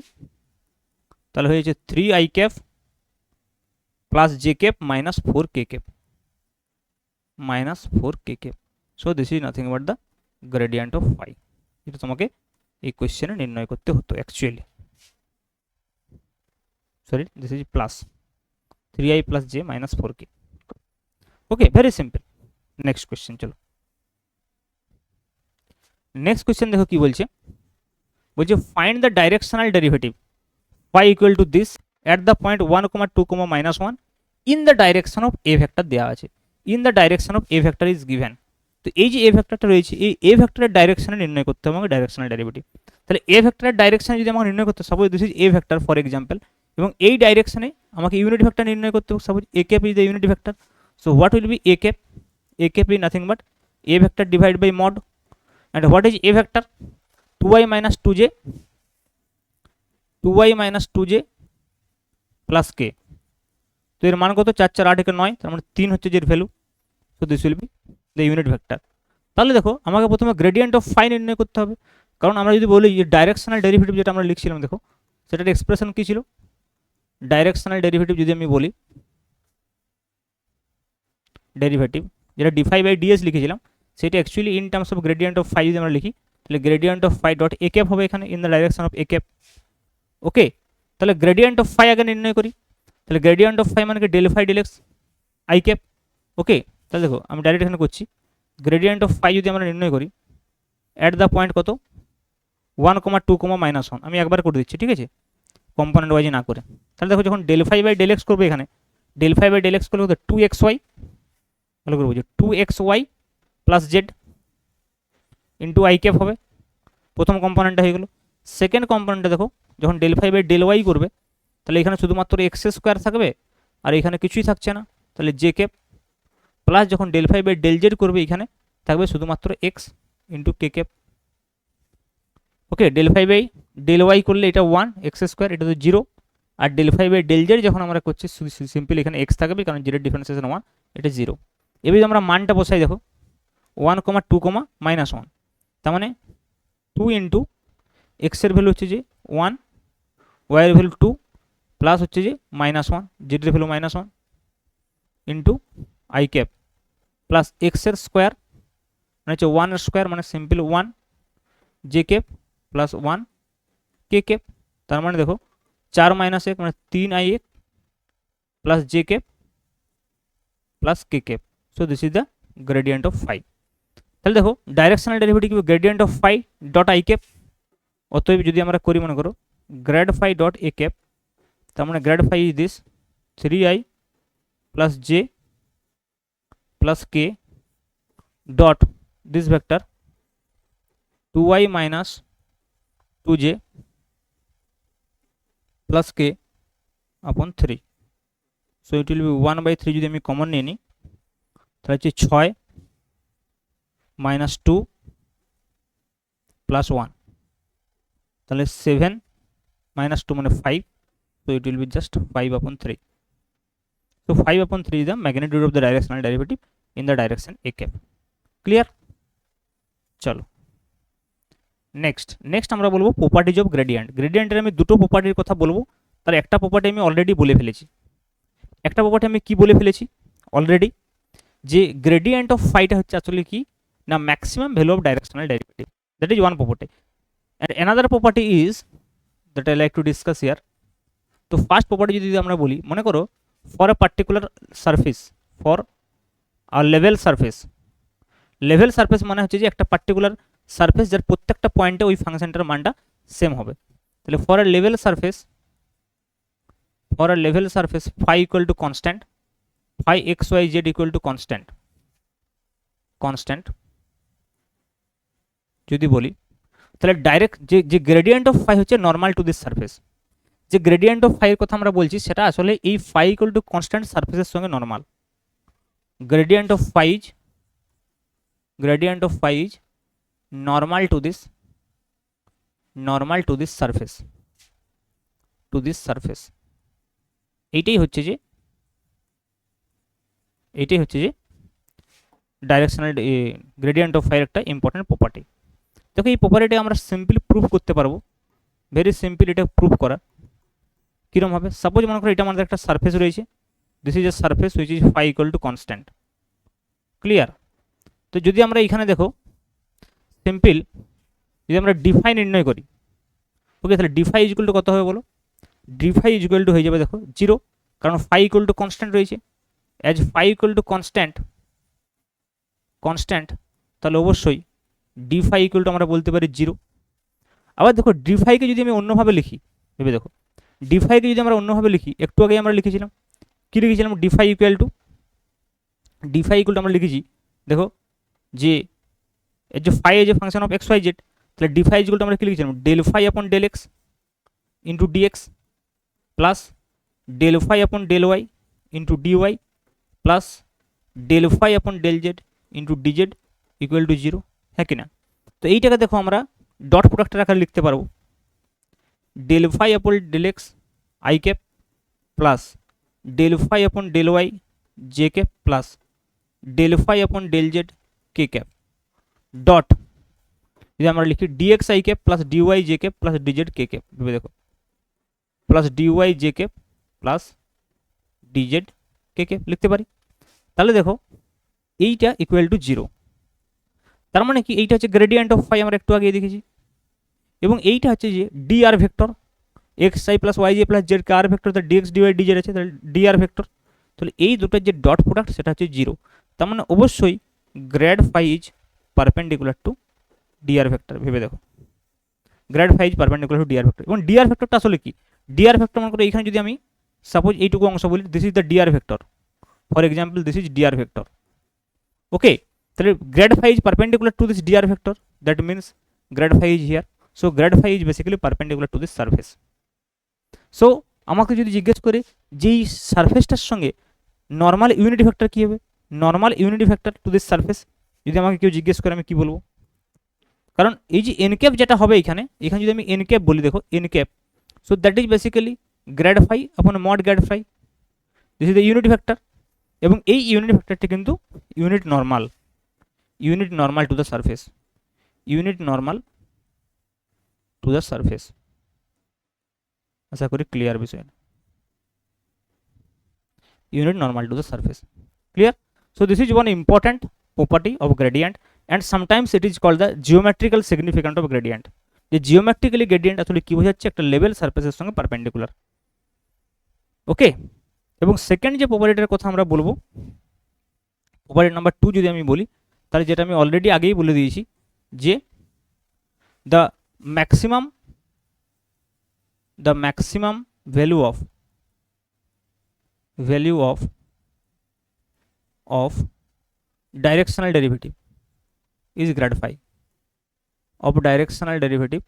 Speaker 1: তাহলে হয়ে যাচ্ছে 3 I cap plus j cap minus 4 k cap, minus 4 k cap. So this is nothing but the gradient of phi. এটা তোমাকে এই কোশ্চেনে নির্ণয় করতে হতো actually, sorry this is plus 3i plus j minus 4k. Okay, very simple. Next question, চলো next question দেখো কি বলছে। বলছে find the directional derivative phi equal to this at the point 1,2, minus 1 in the direction of a vector দেওয়া আছে, in the direction of a vector is given. তো এই যে a ভেক্টরটা রয়েছে, এই a ভেক্টরের ডাইরেকশনে নির্ণয় করতে হবে আমাকে ডাইরেকশনাল ডেরিভেটিভ। তাহলে a ভেক্টরের ডাইরেকশনে যদি আমাকে নির্ণয় করতে, suppose this is a vector for example, এবং এই ডাইরেকশনে আমাকে ইউনিট ভেক্টর নির্ণয় করতে হবে, suppose a cap is the unit vector. So what will be a cap? A cap is nothing but a vector divided by mod. And what is a vector? 2i minus 2j, 2y minus 2j plus k. তো এর মান কত? 4 4 8 একে 9, তার মানে 3 হচ্ছে যে এর value. So this will be the unit vector. তাহলে দেখো আমাকে প্রথমে গ্রেডিয়েন্ট অফ ফাই নির্ণয় করতে হবে, কারণ আমরা যদি বলি যে ডাইরেকশনাল ডেরিভেটিভ যেটা আমরা লিখছিলাম, দেখো সেটার এক্সপ্রেশন কী ছিল? ডাইরেকশনাল ডেরিভেটিভ যদি আমি বলি, ডেরিভেটিভ যেটা ডিফাই বাই ডিএস লিখেছিলাম, সেটা actually in terms of gradient of phi যদি আমরা লিখি, তাহলে gradient of phi dot a cap হবে এখানে in the direction of a cap. Okay, তাহলে গ্রেডিয়েন্ট অফ ফাই আগে নির্ণয় করি। তাহলে গ্রেডিয়েন্ট অফ ফাই মানে কি? Del phi del x i cap. Okay, তাহলে দেখো আমি ডাইরেক্ট এখানে করছি, গ্রেডিয়েন্ট অফ ফাই যদি আমরা নির্ণয় করি অ্যাট দ্য পয়েন্ট কত 1,2, minus 1, আমি একবার করে দিচ্ছি, ঠিক আছে, কম্পোনেন্ট ওয়াইজ না করে। তাহলে দেখো যখন del phi by del x করবে, এখানে del phi by del x করলে 2xy, ভালো করে বুঝো 2xy plus z into i cap হবে, প্রথম কম্পোনেন্টটা হয়ে গেল। সেকেন্ড কম্পোনেন্টটা দেখো যখন del phi by del y করবে, তাহলে এখানে শুধুমাত্র এক্স স্কোয়ার থাকবে আর এখানে কিছুই থাকছে না, তাহলে জে ক্যাপ প্লাস যখন del phi by del z করবে, এখানে থাকবে শুধুমাত্র x into k cap. Okay, del phi by del y করলে এটা 1 এক্স স্কোয়ার, এটা তো 0, আর del phi by del z যখন আমরা করছি সিম্পল এখানে এক্স থাকবে, কারণ জেডের ডিফারেন্সিয়েশন 1, এটা 0। এবার আমরা মানটা বসাই, দেখো 1,2, minus 1, তার মানে 2 ইন্টু এক্সের ভ্যালু হচ্ছে যে 1, ওয়াইয়ের ভ্যালু 2, প্লাস হচ্ছে যে -1, জেডের value -1 into i cap plus এক্সের স্কোয়ার মানে হচ্ছে 1 স্কোয়ার মানে simple 1, j cap plus 1 k cap, তার মানে দেখো 4 - 1 মানে 3i plus j cap plus k cap. So this is the gradient of phi. তাহলে দেখো directional derivative gradient of phi dot i cap. অতএব যদি আমরা করি, মনে করো grad phi dot a cap, তার মানে grade phi is this 3i plus j plus k dot this vector 2i minus 2j plus k upon 3. So it will be 1/3 যদি আমি কমন নিয়ে নিই, তাহলে হচ্ছে 6 - 2 plus 1, তাহলে 7 - 2 মানে 5, so it will be just 5/3. So 5/3 is the magnitude of the directional derivative in the direction a cap. Clear? চলো next আমরা বলবো প্রপার্টিজ অফ গ্রেডিয়েন্ট। গ্রেডিয়েন্টের আমি দুটো প্রপার্টির কথা বলবো, তার একটা প্রপার্টি আমি অলরেডি বলে ফেলেছি। একটা প্রপার্টি আমি কি বলে ফেলেছি অলরেডি, যে গ্রেডিয়েন্ট অফ ফাইটা হচ্ছে আসলে কি না maximum value of directional derivative, that is one property. And another property is that I like to discuss here. তো ফার্স্ট প্রপার্টি যদি আমরা বলি, মনে করো for a particular surface, for a level surface, level surface মানে হচ্ছে যে একটা পার্টিকুলার সারফেস যার প্রত্যেকটা পয়েন্টে ওই ফাংশনটার মানটা সেম হবে। তাহলে for a level surface, phi equal to constant, phi x y z equal to constant, যদি বলি তাহলে ডাইরেক্ট যে গ্রেডিয়েন্ট অফ ফাই হচ্ছে নর্মাল টু দিস সারফেস। যে গ্রেডিয়েন্ট অফ ফাই এর কথা আমরা বলছি সেটা আসলে এই ফাই ইকুয়াল টু কনস্ট্যান্ট সারফেসের সঙ্গে normal. Gradient of phi is normal to this surface, এইটাই হচ্ছে যে ডাইরেকশনাল গ্রেডিয়েন্ট অফ ফাই একটা ইম্পর্টেন্ট প্রপার্টি। দেখো এই প্রপার্টিটা আমরা সিম্পলি প্রুভ করতে পারবো, ভেরি সিম্পল এটা প্রুভ করা। কীরকম হবে, সাপোজ মনে করো এটা আমাদের একটা সারফেস রয়েছে, this is a surface which is phi equal to constant, clear. তো যদি আমরা এখানে দেখো সিম্পল যদি আমরা ডিফাই নির্ণয় করি, ওকে, তাহলে ডিফাই ইজ ইকুয়াল টু কত হবে বলো, ডিফাই ইজ ইকুয়াল টু হয়ে যাবে দেখো 0, কারণ ফাই ইকুয়াল টু কনস্ট্যান্ট রয়েছে। As phi equal to constant তাহলে অবশ্যই ডিফাই ইকুয়াল টু আমরা বলতে পারি 0। আবার দেখো ডিফাইকে যদি আমি অন্যভাবে লিখি, ভেবে দেখো ডিফাইকে যদি আমরা অন্যভাবে লিখি, একটু আগে আমরা লিখেছিলাম কি লিখেছিলাম, ডিফাই ইকুয়াল টু আমরা লিখেছি দেখো যে এর যে phi as a function of x Y z, তাহলে ডিফাই ইকুয়াল টু আমরা কি লিখেছিলাম, del phi upon del x into dx plus del phi upon del y into dy plus del phi upon del Z into dz equal to 0, হ্যাঁ কিনা। তো এইটাকে দেখো আমরা ডট প্রোডাক্টের আকারে লিখতে পারবো, del phi upon del x i cap plus del phi upon del y j cap plus del phi upon del z k cap dot যদি আমরা লিখি dx i cap plus dy j cap plus dz k cap, ভেবে দেখো plus dy j cap plus dz k cap লিখতে পারি। তাহলে দেখো এইটা ইকুয়াল টু 0, তার মানে কি এইটা হচ্ছে গ্রেডিয়েন্ট অফ ফাই, আমরা একটু আগে দেখেছি। এবং এইটা হচ্ছে যে d r vector, x i plus y j plus z k r vector, তাহলে ডিএক্স ডিওয়াই ডিজেড আছে, তাহলে ডি আর ভেক্টর, তাহলে এই দুটোর যে ডট প্রোডাক্ট সেটা হচ্ছে 0। তার মানে অবশ্যই grad phi is perpendicular to d r vector, ভেবে দেখো grad phi is perpendicular to d r vector. এবং ডি আর ভেক্টরটা আসলে কি, ডি আর ভেক্টর মনে করো এইখানে যদি আমি সাপোজ এইটুকু অংশ বলি, this is the d r vector, for example this is d r vector, okay. তাহলে grad phi is perpendicular to this d r vector, that means grad phi is here, so grad phi is basically perpendicular to this surface. So আমাকে যদি জিজ্ঞেস করে যে এই সারফেসটার সঙ্গে normal unity vector কী হবে, normal unity vector two this surface যদি আমাকে কেউ জিজ্ঞেস করে আমি কী বলবো, কারণ এই যে এন ক্যাপ যেটা হবে এখানে যদি আমি এন ক্যাপ বলি, দেখো n cap, so that is basically grad phi upon mod grad phi, this is the unit vector. এবং এই ইউনিট ভেক্টরটি কিন্তু unit normal to the surface, আশা করি ক্লিয়ার বিষয়, unit normal to the surface, clear. So this is one important property of gradient, and sometimes it is called the geometrical significance of gradient. যে geometrically gradient আসলে কি বোঝাচ্ছে, একটা level সারফেসের সঙ্গে পারপেন্ডিকুলার, ওকে। এবং সেকেন্ড যে প্রপার্টিটার কথা আমরা বলবো, প্রপার্টি নাম্বার 2 যদি আমি বলি, তাহলে যেটা আমি অলরেডি আগেই বলে দিয়েছি যে the maximum value of directional derivative is grad phi, of directional derivative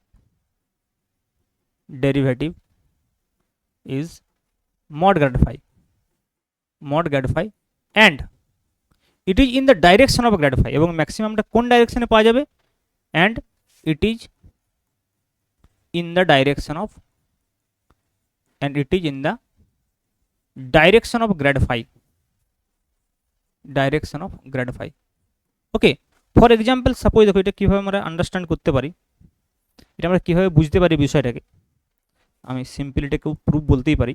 Speaker 1: is mod grad phi and it is in the direction of grad phi, এবং ম্যাক্সিমামটা কোন ডাইরেকশনে পাওয়া যাবে, and it is in the direction of grad phi, okay. For example suppose দেখো এটা কীভাবে আমরা understand করতে পারি, এটা আমরা কীভাবে বুঝতে পারি বিষয়টাকে, আমি সিম্পলি এটাকেও প্রুফ বলতেই পারি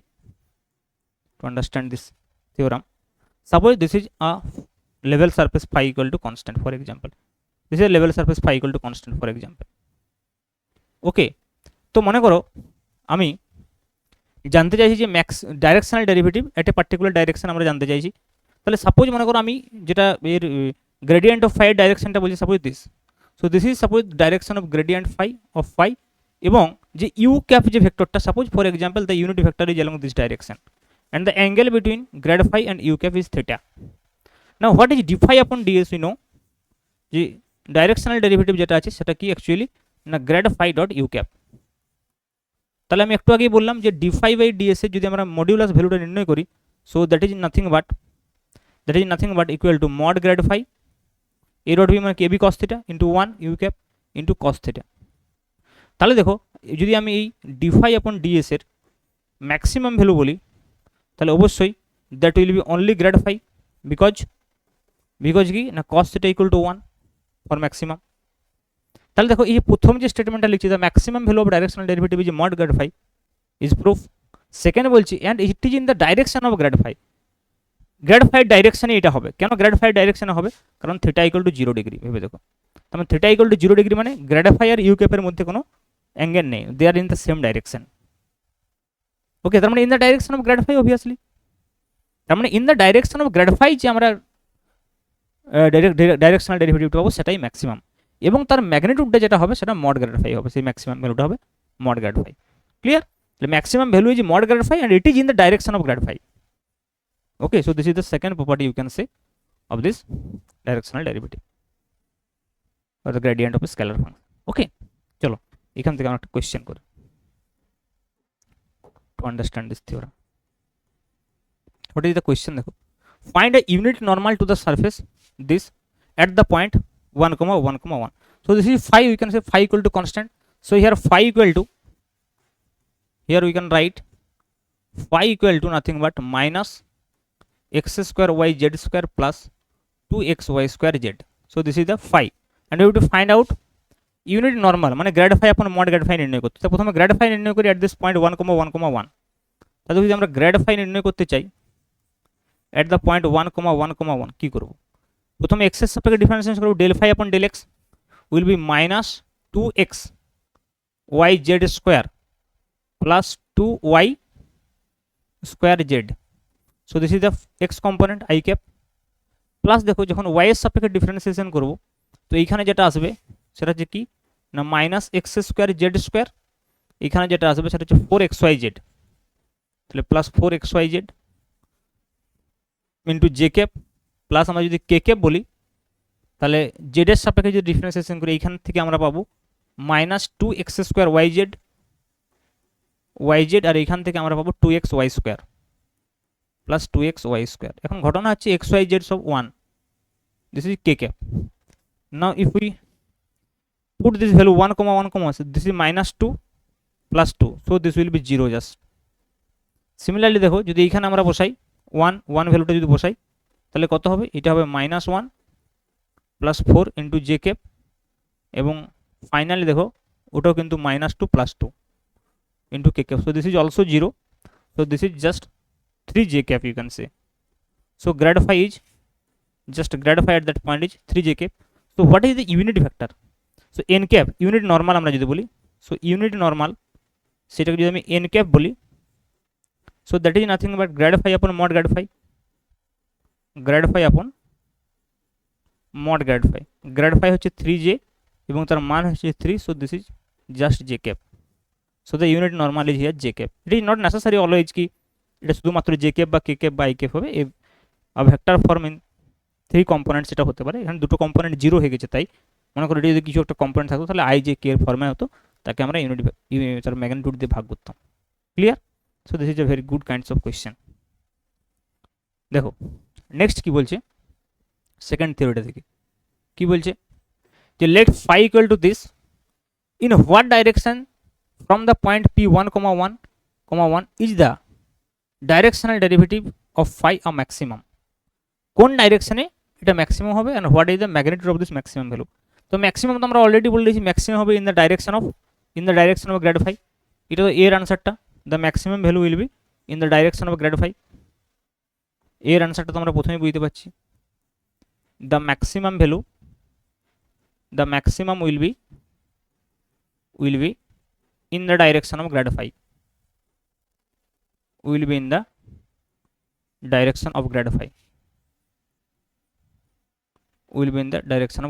Speaker 1: to understand this theorem. Suppose this is a level surface phi equal to constant, for example this is a level surface phi equal to constant, for example, ওকে। তো মনে করো আমি জানতে চাইছি যে ডাইরেকশনাল ডেরিভেটিভ একটা পার্টিকুলার ডাইরেকশন আমরা জানতে চাইছি, তাহলে সাপোজ মনে করো আমি যেটা এর গ্রেডিয়েন্ট অফ ফাই ডাইরেকশনটা বলছি, suppose this, so this is suppose direction of gradient phi এবং যে ইউ ক্যাপ যে ভেক্টরটা, suppose for example the unit vector is along this direction and the angle between grad phi and u cap is theta. Now what is d phi upon ds, we know যে directional derivative যেটা আছে সেটা কি actually না grad phi dot u cap. তাহলে আমি একটু আগেই বললাম যে ডি ফাই বাই ডিএস এর যদি আমরা মডিউলাস ভ্যালুটা নির্ণয় করি, so that is nothing but equal to mod grad phi a dot b মানে কে b cos theta into 1 u cap into cos theta. তাহলে দেখো যদি আমি এই ডি ফাই আপন ডিএস এর ম্যাক্সিমাম ভ্যালু বলি, তাহলে অবশ্যই that will be only grad phi, because কি না cos theta equal to 1 for maximum. তাহলে দেখো এই প্রথম যে স্টেটমেন্টটা লিখছি the maximum value of directional derivative is mod grad phi is proof. Second বলছি and it is in the direction of grad phi. Grad phi ডাইরেকশনে এটা হবে, কেন গ্র্যাড ফাই ডাইরেকশনে হবে? কারণ থিটা ইকুয়াল টু 0 ডিগ্রি। ভেবে দেখো, তার থিটা ইকুয়াল টু 0 ডিগ্রি মানে গ্র্যাড ফাই আর ইউ ক্যাপের মধ্যে কোনো অ্যাঙ্গেল নেই, they are in the same direction. Okay, তার মানে in the direction of grad phi obviously, তার মানে in the direction of grad phi যে আমরা ডাইরেকশনাল ডেরিভেটিভটা পাবো সেটাই ম্যাক্সিমাম, এবং তার ম্যাগনিটিউডটা যেটা হবে সেটা মড গ্র্যাড ফাই হবে, সেই ম্যাক্সিমাম ভ্যালুটা হবে মড গ্র্যাড ফাই। ক্লিয়ার? তাহলে maximum value is mod grad phi and it is in the direction of grad phi. Okay, so this is the second property you can say of this directional derivative or the gradient of a scalar function. Okay, chalo এখান থেকে আমরা একটা question করি to understand this theorem. What is the question? দেখো, find a unit normal to the surface this at the point 1, 1, 1. So this is phi, we can say phi equal to constant. So here phi equal to, here we can write phi equal to nothing but minus x square y z square plus 2xy square z. So this is the phi and we have to find out unit normal মানে grad phi upon mod grad phi নির্ণয় করতে। তো প্রথমে grad phi নির্ণয় করি at this point 1, 1, 1. তাহলে যদি আমরা গ্র্যাড ফাই নির্ণয় করতে চাই at the point 1, 1, 1 কি করব? প্রথমে x এর সাপেক্ষে ডিফারেন্সিয়েশন করব, del phi upon del x will be minus 2x y z square plus 2y square z. So this is the x component I cap plus দেখো যখন y এর সাপেক্ষে ডিফারেন্সিয়েশন করব তো এইখানে যেটা আসবে সেটা হচ্ছে কি না minus x square Z square, এখানে যেটা আসবে সেটা হচ্ছে 4xyz, তাহলে plus 4xyz into J cap plus আমরা যদি কে ক্যাপ বলি তাহলে জেড এর সাপেক্ষে যদি ডিফারেন্সিয়েশন করি এইখান থেকে আমরা পাবো মাইনাস 2x স্কোয়ার yz আর এইখান থেকে আমরা পাবো 2xy square plus 2xy square. এখন ঘটনা হচ্ছে xyz সব 1, this is k cap. Now if we put this value 1, 1, so this is minus 2 plus 2, so this will be 0 just. Similarly দেখো যদি এইখানে আমরা বসাই 1 ভ্যালুটা যদি বসাই তাহলে কত হবে? এটা হবে minus 1 plus 4 into j cap এবং ফাইনালি দেখো ওটাও কিন্তু minus 2 plus 2 into k cap, so this is also 0, so this is just 3j cap you can say. So grad phi is just grad phi at that point is 3j cap. So what is the unit vector? So n cap unit normal আমরা যদি বলি, so unit normal সেটাকে যদি আমি n cap বলি, so that is nothing but grad phi upon mod grad phi upon mod grad phi হচ্ছে 3j এবং তার মান হচ্ছে 3, so this is just j cap. So the unit normal is here j cap. It is not necessary always কি এটা শুধুমাত্র J cap বা কে cap বা আই ক্যাপ হবে, ভেক্টর ফর্ম ইন 3 কম্পোনেন্ট সেটা হতে পারে। এখানে দুটো কম্পোনেন্ট 0 হয়ে গেছে, তাই মনে করি যদি কিছু একটা কম্পোনেন্ট থাকতো তাহলে আই জে কে এর ফর্মে হতো, তাকে আমরা ইউনিট তার ম্যাগনিটিউড দিয়ে ভাগ করতাম। Clear? So this is a very good kinds of question. দেখো নেক্সট কি বলছে সেকেন্ড থিওরিটা থেকে, কি বলছে যে let phi equal to this in what direction from the point p1, 1 is the directional derivative of phi a maximum. কোন ডাইরেকশনে এটা ম্যাক্সিমাম হবে and what is the magnitude of this maximum value. তো ম্যাক্সিমাম তো আমরা already বলে দিয়েছি maximum হবে in the direction of grad phi. এটা তো এর আনসারটা, the maximum value will be in the direction of grad phi. এর আনসারটা তো আমরা প্রথমেই বুঝতে পারছি, the maximum value will be in the direction of grad phi, will be in the direction of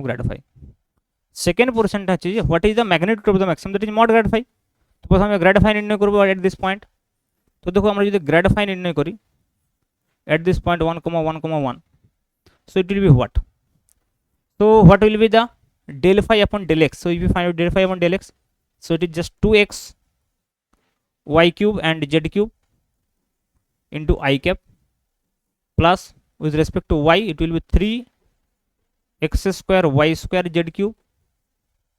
Speaker 1: grad phi, second portion টা হচ্ছে যে what is the magnitude of the maximum, that is mod grad phi. তো প্রথমে grad phi নির্ণয় করব at this point। তো দেখো আমরা যদি grad phi নির্ণয় করি at this point 1, 1, 1, so it will be what? So what will be the del phi upon del x. So if you find out del phi upon del x, so it is just 2x y cube and z cube into I cap, plus with respect to y it will be 3x square y square z cube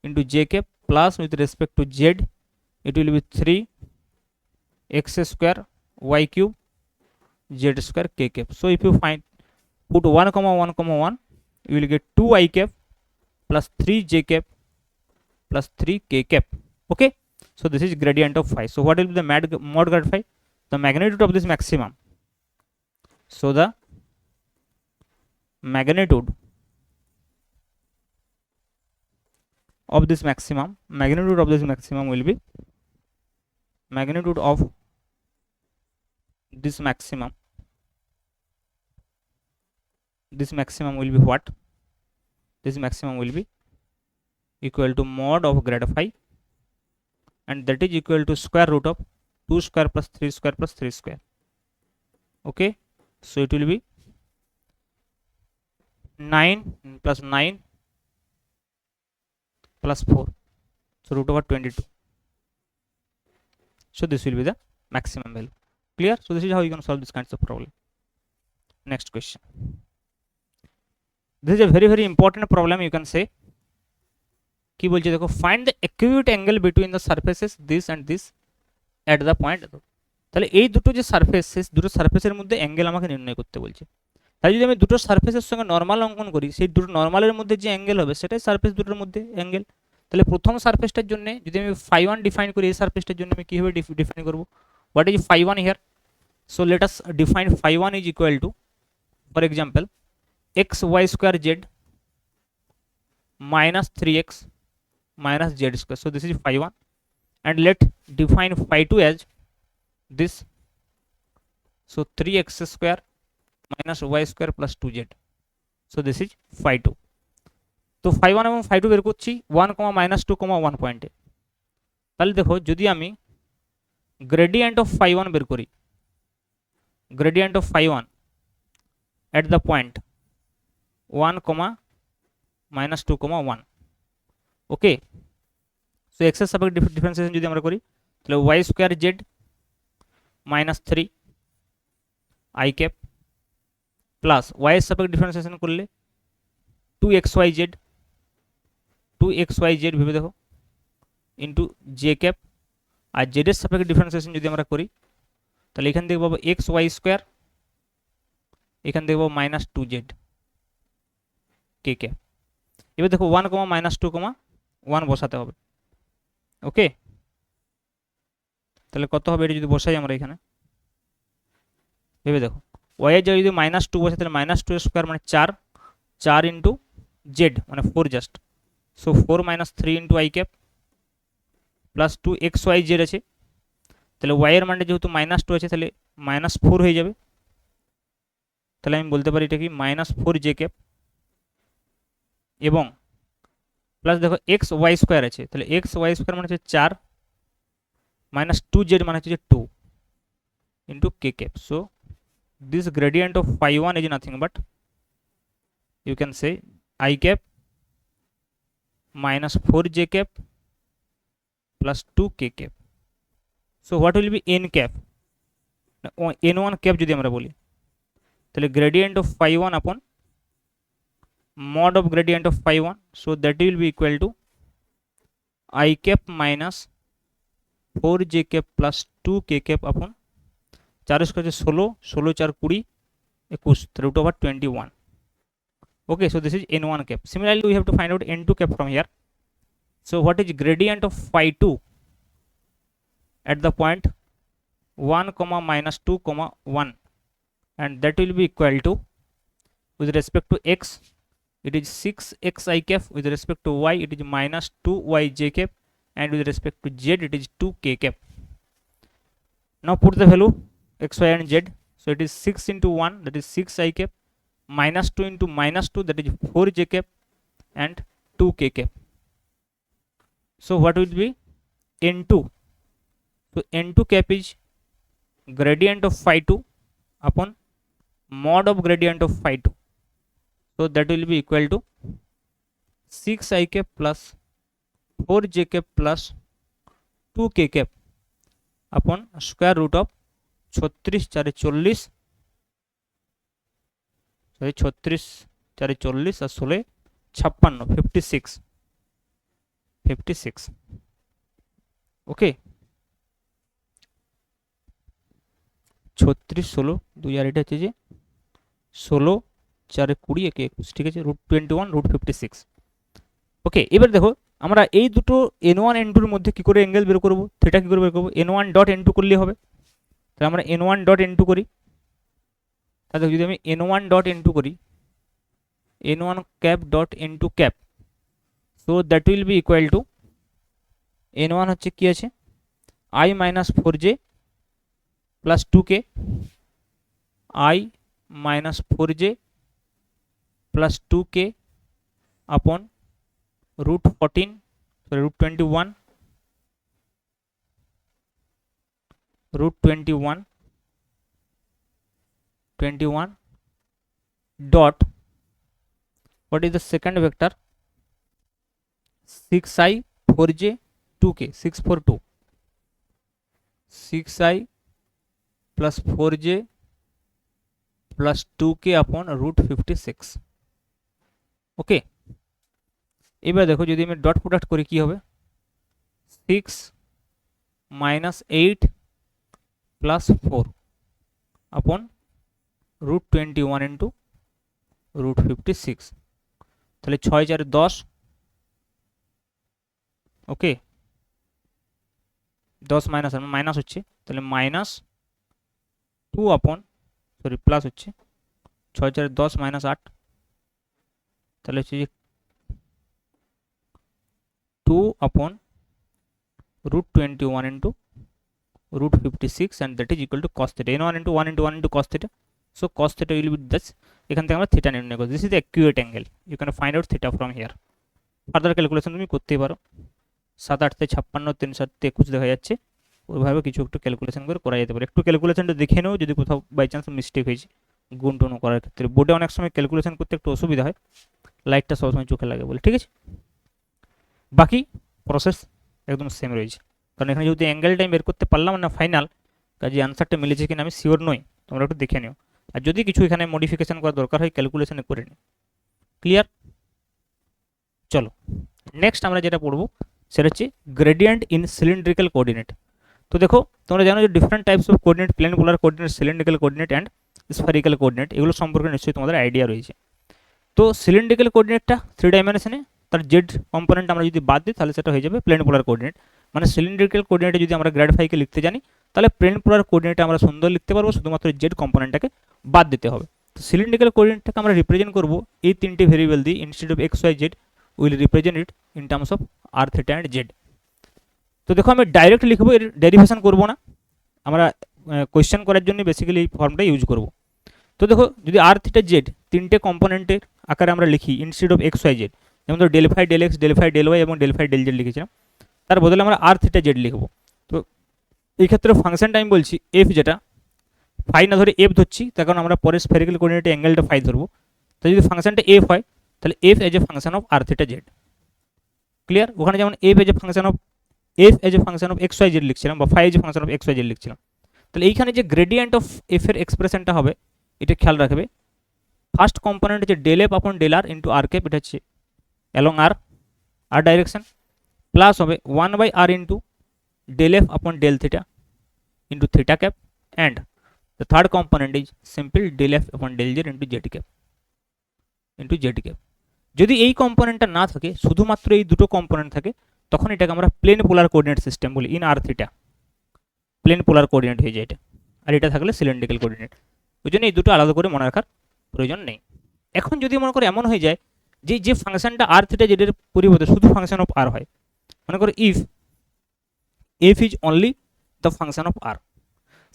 Speaker 1: into j cap, plus with respect to z it will be 3x square y cube z square k cap. So if you find put 1 comma 1 comma 1, you will get 2 I cap plus 3 j cap plus 3 k cap. Okay, so this is gradient of phi. So what will be the mod grad phi? The magnitude of this maximum. So the magnitude of this maximum will be magnitude of this maximum will be what? This maximum will be equal to mod of grad phi, and that is equal to square root of 2 square plus 3 square plus 3 square. Okay, so it will be 9 plus 9 plus 4, so root over 22. So this will be the maximum value. Clear? So this is how you can solve this kinds of problem. Next question. This is a very very important problem, you can say. কি বলছে দেখো, find the acute angle between the surfaces this and this at the point. তাহলে এই দুটো যে surface, দুটো সারফেসের মধ্যে অ্যাঙ্গেল আমাকে নির্ণয় করতে বলছে। তাই যদি আমি দুটো সারফেসের সঙ্গে নর্মাল অঙ্কন করি, সেই দুটো নর্মালের মধ্যে যে অ্যাঙ্গেল হবে সেটাই সারফেস দুটোর মধ্যে অ্যাঙ্গেল। তাহলে প্রথম সারফেসটার জন্য যদি আমি φ1 ডিফাইন করি, এই সারফেসটার জন্য আমি কীভাবে ডিফাইন করব? What is φ1 here? So let us define φ1 is equal to, for example, xy square z minus 3x minus z square. So this is φ1, and let define φ2 as this. So 3x square minus y square plus 2z. So this is φ2. তো φ1 এবং φ2 বের করছি 1, -2, 1 পয়েন্টে। তাহলে দেখো, যদি আমি gradient of φ1 বের করি, gradient of φ1 at the point 1, -2, 1. Okay, so X এর সাপেক্ষে ডিফারেন্সিয়েশন যদি আমরা করি, তাহলে y square z minus 3 I cap plus y এর সাপেক্ষে ডিফারেন্সিয়েশন করলে 2xyz ভেবে দেখো ইন্টু j cap, আর z এর সাপেক্ষে ডিফারেন্সিয়েশন যদি আমরা করি, তাহলে এখান থেকে পাবো xy স্কয়ার, এখান থেকে পাবো -2z k cap। এবার দেখো 1, -2, 1 বসাতে হবে। ওকে, তাহলে কত হবে এটা যদি বসাই আমরা এখানে, ভেবে দেখো, y এর জায়গায় যদি -2 বসে, তাহলে -2 স্কয়ার মানে 4 ইন্টু z মানে 4 just. So 4 - 3 into I cap plus 2xyz আছে, তাহলে y এর মানটা যেহেতু -2 আছে তাহলে -4 হয়ে যাবে। তাহলে আমি বলতে পারি এটা কি -4 j cap, এবং প্লাস দেখো xy স্কয়ার আছে, তাহলে xy স্কয়ার মানে হচ্ছে 4 -2z মানে হচ্ছে 2 into k cap. So this gradient of φ1 is nothing but, you can say, I cap minus 4j cap plus 2k cap. So what will be n cap? n1 cap যদি আমরা বলি, তাহলে gradient of φ1 upon mod of gradient of φ1, so that will be equal to I cap minus 4j cap plus 2k cap upon 4 square 16, 16 4 20, 21, root over 21. Okay, so this is n1 cap. Similarly, we have to find out n2 cap from here. So what is gradient of φ2 at the point 1, -2, 1, and that will be equal to, with respect to x it is 6x I cap, with respect to y it is -2yj cap, and with respect to z it is 2k cap. Now put the value x, y and z. So it is 6 into 1, that is 6 I cap, -2 into -2, that is 4j cap, and 2k cap. So what will be n2? So n2 cap is gradient of φ2 upon mod of gradient of φ2. So that will be equal to 6i cap plus 4j cap plus 2k cap upon square root of 36 4 40 sorry 36 4 40 আর 16 56 56 ওকে 36 16 2 আর এটা হচ্ছে যে 16 4 20 1 21 ঠিক আছে √21 √56 ওকে এবার দেখো আমরা এই দুটো n1 n2 এর মধ্যে কি করে অ্যাঙ্গেল বের করব থিটা কি করে বের করব n1 ডট n2 করলে হবে তাহলে আমরা n1 ডট n2 করি তাহলে যদি আমি n1 ডট n2 করি n1 cap dot n2 cap so that will be equal to n1 হচ্ছে কি আছে I minus 4j plus 2k I minus 4j plus 2k upon √14 sorry √21 √21 dot what is the second vector 6i 4j 2k 642 6i plus 4j plus 2k upon √56 ওকে এবার দেখো যদি আমি dot product করি কি হবে 6 minus 8 plus 4 upon √21 into √56 তাহলে 6 4 10 ওকে 10 minus minus হচ্ছে তাহলে মাইনাস 2 আপন সরি প্লাস হচ্ছে 6 4 10 মাইনাস 8 তাহলে হচ্ছে যে 2 upon √21 into √56 and that is equal to cos theta n1 into 1 into 1 into cos theta so cos theta will be this এখান থেকে আমরা থিটা নির্ণয় করব this is the accurate angle you can find out theta from here further calculation তুমি করতেই পারো 7 8 তে 56 3 7 তে 21 দেখা যাচ্ছে ওইভাবে কিছু একটু ক্যালকুলেশন করে করা যেতে পারে একটু ক্যালকুলেশনটা দেখে নাও যদি কোথাও বাই চান্স মিস্টেক হয়েছে গুণ টুন করার ক্ষেত্রে বোর্ডে অনেক সময় ক্যালকুলেশন করতে একটু অসুবিধা হয় লাইটটা সবসময় চোখে লাগে বলে ঠিক আছে বাকি প্রসেস একদম সেম রয়েছে কারণ এখানে যদি অ্যাঙ্গেল টাইম বের করতে পারলাম না ফাইনাল কাজে আনসারটা মিলেছে কিনা আমি শিওর নই তোমরা একটু দেখে নিও আর যদি কিছু এখানে মডিফিকেশন করা দরকার হয় ক্যালকুলেশনে করে নিও ক্লিয়ার চলো নেক্সট আমরা যেটা পড়বো সেটা হচ্ছে গ্রেডিয়েন্ট ইন সিলিন্ড্রিক্যাল কোঅর্ডিনেট তো দেখো তোমরা জানো যে different types of coordinate plane polar coordinate cylindrical coordinate and spherical coordinate এগুলো সম্পর্কে নিশ্চয়ই তোমাদের আইডিয়া রয়েছে তো সিলিন্ড্রিক্যাল কোঅর্ডিনেটটা 3 ডাইমেনশনে তার জেড কম্পোনেন্ট আমরা যদি বাদ দিই তাহলে সেটা হয়ে যাবে প্লেন পোলার কোঅর্ডিনেট মানে সিলিন্ড্রিক্যাল কোঅর্ডিনেটে যদি আমরা গ্রেড ফাইকে লিখতে জানি তাহলে প্লেন পোলার কোঅর্ডিনেটে আমরা সুন্দর লিখতে পারবো শুধুমাত্র জেড কম্পোনেন্টটাকে বাদ দিতে হবে তো সিলিন্ড্রিক্যাল কোঅর্ডিনেটটাকে আমরা রিপ্রেজেন্ট করবো এই তিনটি ভেরিয়েবল দিয়ে instead of x Y z will represent it in terms of R theta and z তো দেখো আমি ডাইরেক্ট লিখবো এর ডেরিভেশন করবো না আমরা কোয়েশ্চেন করার জন্য বেসিক্যালি এই ফর্মটা ইউজ করব তো দেখো যদি আর থিটা জেড তিনটে কম্পোনেন্টের আকারে আমরা লিখি instead of x Y z যেমন ধরো del phi del x del phi del y এবং ডেল ফাই ডেল জেড লিখেছিলাম তার বদলে আমরা আর থিটা জেড লিখবো তো এই ক্ষেত্রে ফাংশনটা আমি বলছি এফ যেটা ফাই না ধরে এফ ধরছি তার কারণ আমরা পরে স্ফেরিক্যাল কোঅর্ডিনেটে অ্যাঙ্গেলটা ফাই ধরবো তো যদি ফাংশনটা এফ হয় তাহলে F as a function of R theta Z clear ওখানে যেমন F as a function of x Y Z লিখছিলাম বা phi as a function of x Y Z লিখছিলাম তাহলে এইখানে যে গ্রেডিয়েন্ট অফ এফ এর এক্সপ্রেশনটা হবে এটা খেয়াল রাখবে ফার্স্ট কম্পোনেন্ট হচ্ছে ডেল এফ আপন ডেল আর ইন্টু আর ক্যাপ এটা হচ্ছে অ্যালং আর ডাইরেকশন প্লাস হবে 1/r into del F upon del theta into theta cap and the third component is simple del F upon del Z into Z cap যদি এই কম্পোনেন্টটা না থাকে শুধুমাত্র এই দুটো কম্পোনেন্ট থাকে তখন এটাকে আমরা প্লেন পোলার কোঅর্ডিনেট সিস্টেম বলি in r theta plane polar coordinate হয়ে যায় এটা আর এটা থাকলে সিলিন্ড্রিক্যাল কোঅর্ডিনেট ওই জন্য এই দুটো আলাদা করে মনে রাখার প্রয়োজন নেই এখন যদি মনে করে এমন হয়ে যায় যে ফাংশনটা আর থিটা জেডের পরিবর্তে শুধু ফাংশন অফ আর হয় মনে করো if F is only the function of R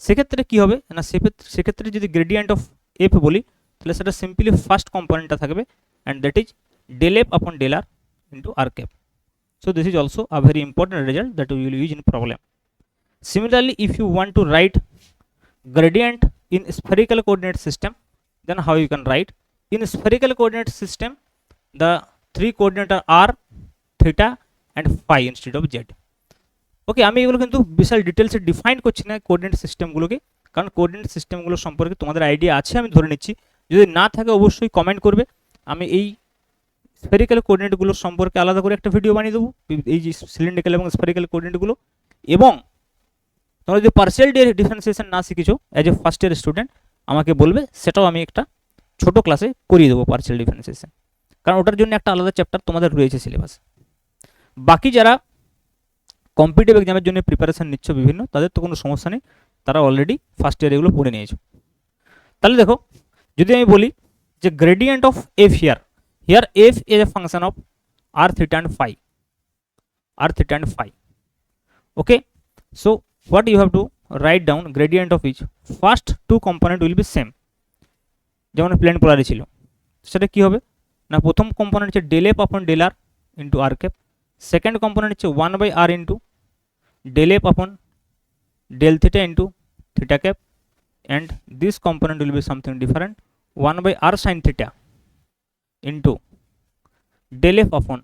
Speaker 1: সেক্ষেত্রে কী হবে না সেক্ষেত্রে যদি গ্রেডিয়েন্ট অফ এফ বলি তাহলে সেটা সিম্পলি ফার্স্ট কম্পোনেন্টটা থাকবে and that is del F upon del R into R cap so this is also a very important result that we will use in problem similarly if you want to write gradient in spherical coordinate system then how you can write in spherical coordinate system the 3 coordinate are R, theta and phi instead of Z. Okay, আমি এগুলো কিন্তু বিশাল ডিটেলসে define করছি না coordinate সিস্টেমগুলোকে, কারণ coordinate সিস্টেমগুলো সম্পর্কে তোমাদের আইডিয়া আছে আমি ধরে নিচ্ছি। যদি না থাকে অবশ্যই কমেন্ট করবে, আমি এই স্ফেরিক্যাল কোঅর্ডিনেটগুলোর সম্পর্কে আলাদা করে একটা ভিডিও বানিয়ে দেবো, এই যে সিলিন্ড্রিক্যাল এবং স্ফেরিক্যাল কোঅর্ডিনেটগুলো। এবং তোমরা যদি পার্সিয়াল ডিফারেন্সিয়েশন না শিখেছো as a first year student, আমাকে বলবে, সেটাও আমি একটা ছোট ক্লাসে করিয়ে দেবো পার্সিয়াল ডিফারেন্সিয়েশন, কারণ ওটার জন্য একটা আলাদা চ্যাপ্টার তোমাদের রয়েছে সিলেবাস। বাকি যারা কম্পিটিটিভ এক্সামের জন্য প্রিপারেশন নিচ্ছ বিভিন্ন, তাদের তো কোনো সমস্যা নেই, তারা অলরেডি ফার্স্ট ইয়ার এগুলো পড়ে নিয়েছো। তাহলে দেখো, যদি আমি বলি যে gradient of f here f is a function of R theta and phi, okay. So what you have to write down gradient of each, first two component will be same, যেমন প্লেন পোলারে ছিল, সেটা কি হবে না, প্রথম component হচ্ছে del F upon del আর into আর cap, second component হচ্ছে 1/r into del F upon del theta into theta cap, and this component will be something different, 1/r sin theta into del f upon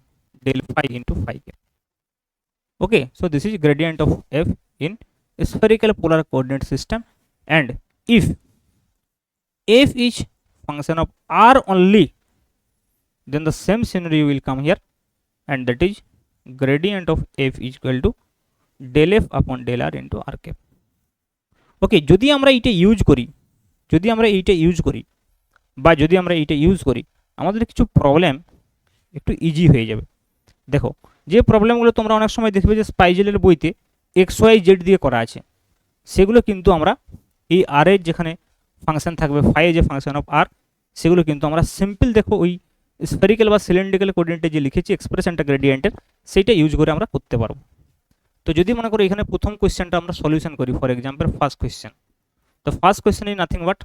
Speaker 1: del phi into phi cap. Okay, so this is gradient of f in spherical polar coordinate system, and if f is function of r only, then the same scenario will come here, and that is gradient of f is equal to del f upon del r into r cap. ওকে, যদি আমরা এইটা use করি বা যদি আমরা এইটা use করি, আমাদের কিছু প্রবলেম একটু ইজি হয়ে যাবে। দেখো, যে প্রবলেমগুলো তোমরা অনেক সময় দেখবে যে স্পাইজেলের বইতে এক্স ওয়াই জেড দিয়ে করা আছে, সেগুলো কিন্তু আমরা এই আর এর যেখানে ফাংশন থাকবে, ফাই যে ফাংশন অফ আর, সেগুলো কিন্তু আমরা সিম্পল দেখো ওই স্ফেরিক্যাল বা সিলিন্ড্রিক্যাল কোঅর্ডিনেটে যে লিখেছি এক্সপ্রেশনটা গ্রেডিয়েন্টের, সেইটা ইউজ করে আমরা করতে পারবো। তো যদি মনে করো এখানে প্রথম কোয়েশ্চেনটা আমরা সলিউশন করি, ফর এক্সাম্পল ফার্স্ট কোয়েশ্চেন, তো first question is nothing but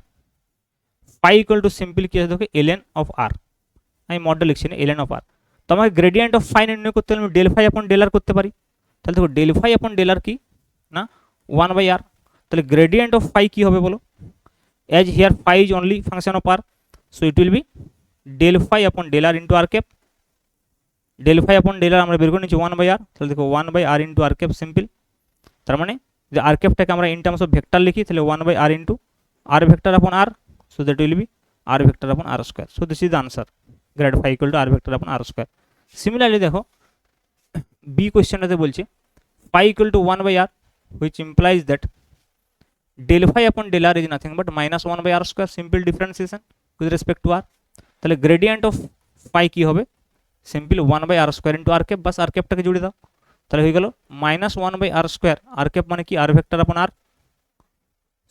Speaker 1: phi equal to simple কি আছে দেখো এলএন অফ আর, আমি মডেল লিখছি না, এলএন অফ আর। তো আমাকে গ্রেডিয়েন্ট অফ ফাই নির্ণয় করতে হলে আমি ডেল ফাই আপন ডেল আর করতে পারি। তাহলে দেখো del phi upon del R কি না 1/r, তাহলে গ্রেডিয়েন্ট অফ ফাই কি হবে বলো, as here phi is only function of r, so it will be del phi upon del R into R cap, del phi upon del r আমরা বের করে নিচ্ছি 1/r, তাহলে দেখো 1/r ইন্টু আর cap simple. তার মানে যে আর ক্যাপটাকে আমরা ইন টার্মস অফ ভেক্টর লিখি, তাহলে 1/r into R vector upon R, so that will be R vector upon R square. So this is the answer, grad phi equal to R vector upon R square. Similarly দেখো B কোয়েশ্চেনটাতে বলছে phi equal to 1/r, which implies that del phi upon del r is nothing but minus 1/r square, simple differentiation with respect to r। তাহলে gradient of phi কি হবে, simple 1/r square into আর cap, বাস আর ক্যাপটাকে জুড়ে দাও, তাহলে হয়ে গেল minus 1/r square, আর cap মানে কি R vector upon R,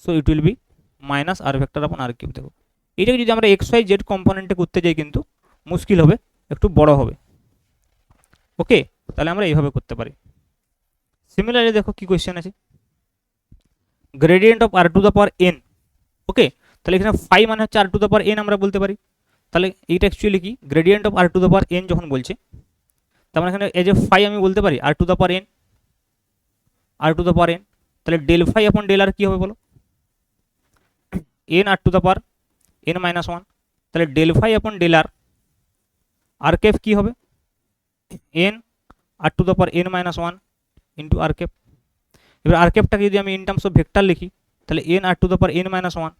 Speaker 1: so it will be minus R vector upon R cube. দেখো এটাকে যদি আমরা এক্স ওয়াই জেড কম্পোনেন্টে করতে যাই কিন্তু মুশকিল হবে, একটু বড় হবে। ওকে, তাহলে আমরা এইভাবে করতে পারি। সিমিলারলি দেখো কি কোয়েশ্চেন আছে, gradient of R to the power N. Okay, তাহলে এখানে ফাই মানে হচ্ছে R to the power N আমরা বলতে পারি। তাহলে এইটা অ্যাকচুয়ালি কি, gradient of R to the power N যখন বলছে, তার মানে এখানে এজ এ ফাই আমি বলতে পারি R to the power N, R to the power N. তাহলে del phi upon del R কি হবে বলো, N R to the power N minus one, তাহলে del phi upon del R, R cap কি হবে N R to the power N minus one into R cap. এবার R ক্যাপটাকে যদি আমি in terms of vector লিখি, তাহলে N R to the power N minus one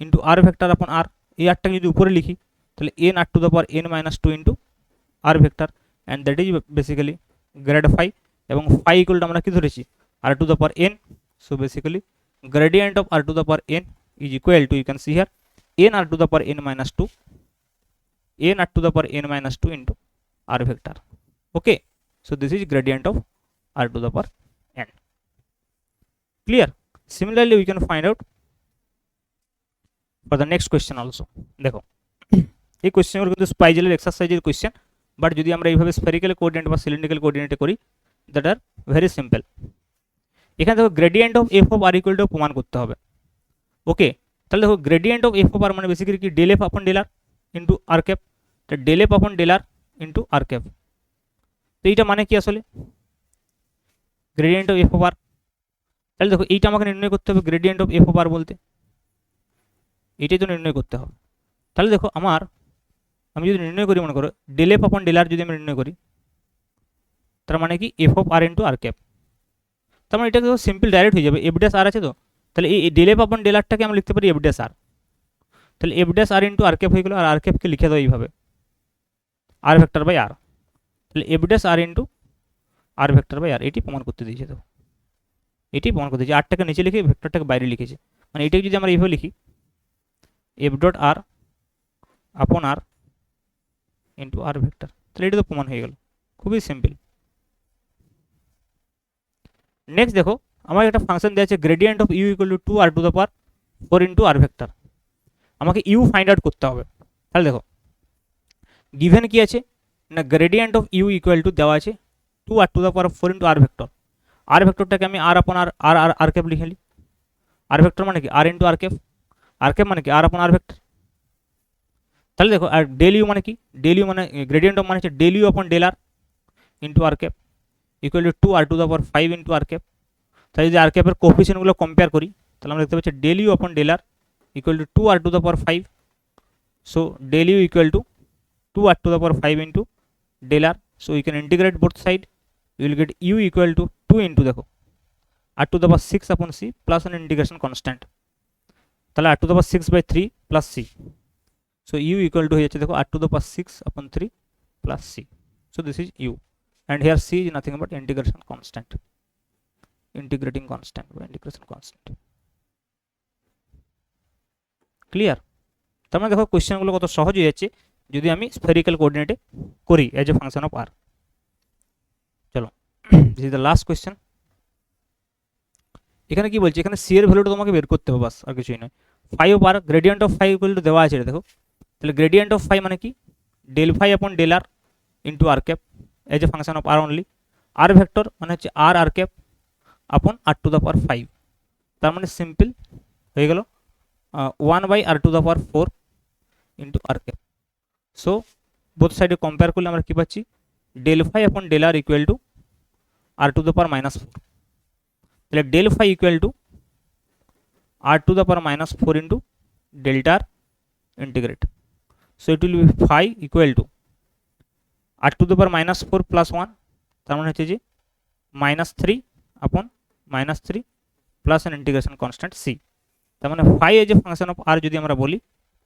Speaker 1: into R vector upon R, এই আরটাকে যদি উপরে লিখি তাহলে N R to the power N minus two into R vector, and that is basically grad phi. এবং phi equal to আমরা কি ধরেছি R to the power N, so basically gradient of R to the power N is equal to, you can see here N R to the power N minus two, n R to the power N minus two into R vector. Okay, so this is gradient of r to the power n. Clear? Similarly we can find out for the next question also. দেখো এই কোশ্চেনগুলো কিন্তু স্পাইজেলের এক্সারসাইজের question, but যদি আমরা এইভাবে spherical coordinate বা cylindrical কোঅর্ডিনেটে করি, দ্যাট আর ভেরি সিম্পল। এখানে দেখো gradient of f of r equal to প্রমাণ করতে হবে। ওকে, তাহলে দেখো gradient of f of r মানে বেসিক্যালি কি ডেল এফ আপন ডেল আর ইন্টু আর cap, del F upon del আর ইন্টু আর ক্যাপ। তো এইটা মানে কি আসলে gradient of f of r, তাহলে দেখো এইটা আমাকে নির্ণয় করতে হবে গ্রেডিয়েন্ট অফ এফ অফ আর বলতে, এইটাই তো নির্ণয় করতে হবে। তাহলে দেখো আমার আমি যদি নির্ণয় করি, মনে করো del F upon del r যদি আমি নির্ণয় করি, তার মানে কি f of r into R cap. তার মানে এটা তো সিম্পল ডাইরেক্ট হয়ে যাবে, এফ ড্যাশ আর আছে তো, তাহলে এই ডেল এফ আপন ডেল আরটাকে আমি লিখতে পারি এফ ড্যাশ আর। তাহলে এফ ড্যাশ আর ইন্টু আর ক্যাপ হয়ে গেল, আর আর ক্যাপকে লিখে দাও এইভাবে আর ভেক্টর বাই আর। তাহলে F dash R into R vector by R, এটি প্রমাণ করতে দিয়েছে। তো এটি প্রমাণ করতে দিয়েছে, আরটাকে নিচে লিখে ভেক্টরটাকে বাইরে লিখেছে। মানে এটাকে যদি আমরা এইভাবে লিখি এফ ডট আর আপন আর ইন্টু আর ভেক্টর, তাহলে এটা তো প্রমাণ হয়ে গেল, খুবই সিম্পল। নেক্সট দেখো, আমার একটা ফাংশন দেওয়া আছে gradient of U equal to 2 R to the power 4 into R vector. আমাকে ইউ ফাইন্ড আউট করতে হবে। তাহলে দেখো গিভেন কি আছে না, gradient of U equal to দেওয়া আছে 2 আর to the power 4 into R vector. আর ভেক্টরটাকে আমি আর আপন আর আর আর আর ক্যাপ লিখে নিই। আর ভেক্টর মানে কি আর ইন্টু আর ক্যাপ, আর ক্যাপ মানে কি আর আপন আর ভেক্টর। তাহলে দেখো আর ডেল ইউ মানে কি, ডেল ইউ মানে গ্রেডিয়েন্ট অফ মানে হচ্ছে del u upon del R into R cap equal to 2 R to the power 5 into R cap. তাই যদি আর ক্যাপের কোফিসিয়েন্টগুলো কম্পেয়ার করি, তাহলে আমরা দেখতে পাচ্ছি del u upon del r equal to 2 R to the power 5। So del u equal to 2 r to the power 5 into del r. So you can integrate both side. You will get u equal to 2 into देखो r to the power 6 upon c plus an integration constant. তাহলে r to the power 6 by 3 plus c. So u equal to হয়ে যাচ্ছে দেখো r to the power 6 upon 3 plus c. So this is u. And here c is nothing but integration constant. Integrating constant by integration constant. Clear? তার মানে দেখো কোশ্চেনগুলো কত সহজ হয়ে যাচ্ছে যদি আমি স্ফেরিক্যাল কোঅর্ডিনেটে করি এজ এ ফাংশন অফ আর। চলো this is the last question. এখানে কি বলছে, এখানে সি এর ভ্যালুটা তোমাকে বের করতে হবে, বাস আর কিছুই নয়। 5 of r, gradient of 5 equal to দেওয়া আছে এটা দেখো। তাহলে গ্রেডিয়েন্ট অফ 5 মানে কি del 5 upon del R into R cap as a function of r only. R vector মানে হচ্ছে আর আর ক্যাপ আপন আর টু দ্য পাওয়ার 5। তার মানে সিম্পল হয়ে গেল 1 by r to the power 4 into R cap. So both সাইডে compare করলে আমরা কি পাচ্ছি, del 5 upon del r equal to r to the power -4। তাহলে del 5 equal to r to the power -4 into delta r integrate. So it will be 5 equal to r to the power -4 plus 1, তার মানে হচ্ছে যে -3 upon -3 plus an integration constant c। তার মানে 5 as a function of r যদি আমরা বলি,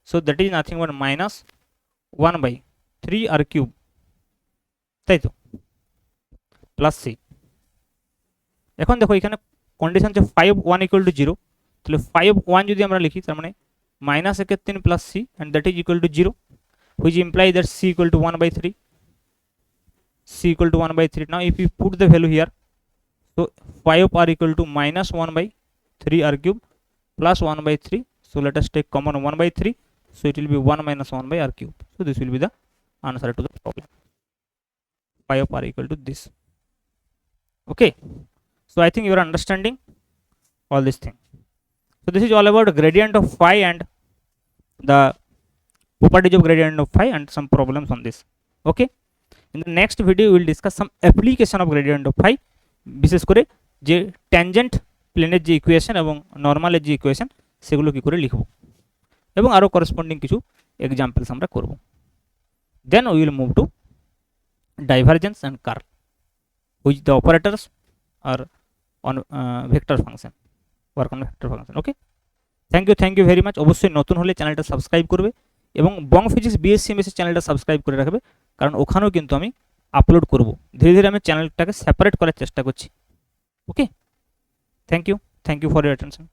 Speaker 1: so that is nothing but -1 by 3 r cube, তাই তো, প্লাস সি। এখন দেখো এখানে কন্ডিশন হচ্ছে 5 1 ইকুয়াল টু 0। তাহলে 5 1 যদি আমরা লিখি, তার মানে -1/3 plus c and that is equal to 0, which imply that c equal to 1/3, c equal to 1/3. Now if you put the value here, so 5 r equal to -1/3 r cube plus 1/3. So let us take common 1/3. So it will be 1 minus 1 by r cube. So this will be the answer to the problem. 5 r equal to this. Okay. So I think you are understanding all this thing. So this is all about gradient of phi and the properties of gradient of phi and some problems on this. Okay. In the next video we will discuss some application of gradient of phi, বিশেষ করে যে tangent প্লেনের যে equation এবং নর্মালের যে equation সেগুলো কি করে লিখব এবং আরও করসপন্ডিং কিছু এক্সাম্পলস আমরা করব। Then we will move to divergence and curl, which the operators are on vector function, work on vector function. Okay, thank you very much. অবশ্যই নতুন হলে চ্যানেলটা সাবস্ক্রাইব করবে এবং বং ফিজিক্স বিএসসি এমএসসি চ্যানেলটা সাবস্ক্রাইব করে রাখবে, কারণ ওখানেও কিন্তু আমি আপলোড করব। ধীরে ধীরে আমি চ্যানেলটাকে সেপারেট করার চেষ্টা করছি। Okay, thank you for your attention.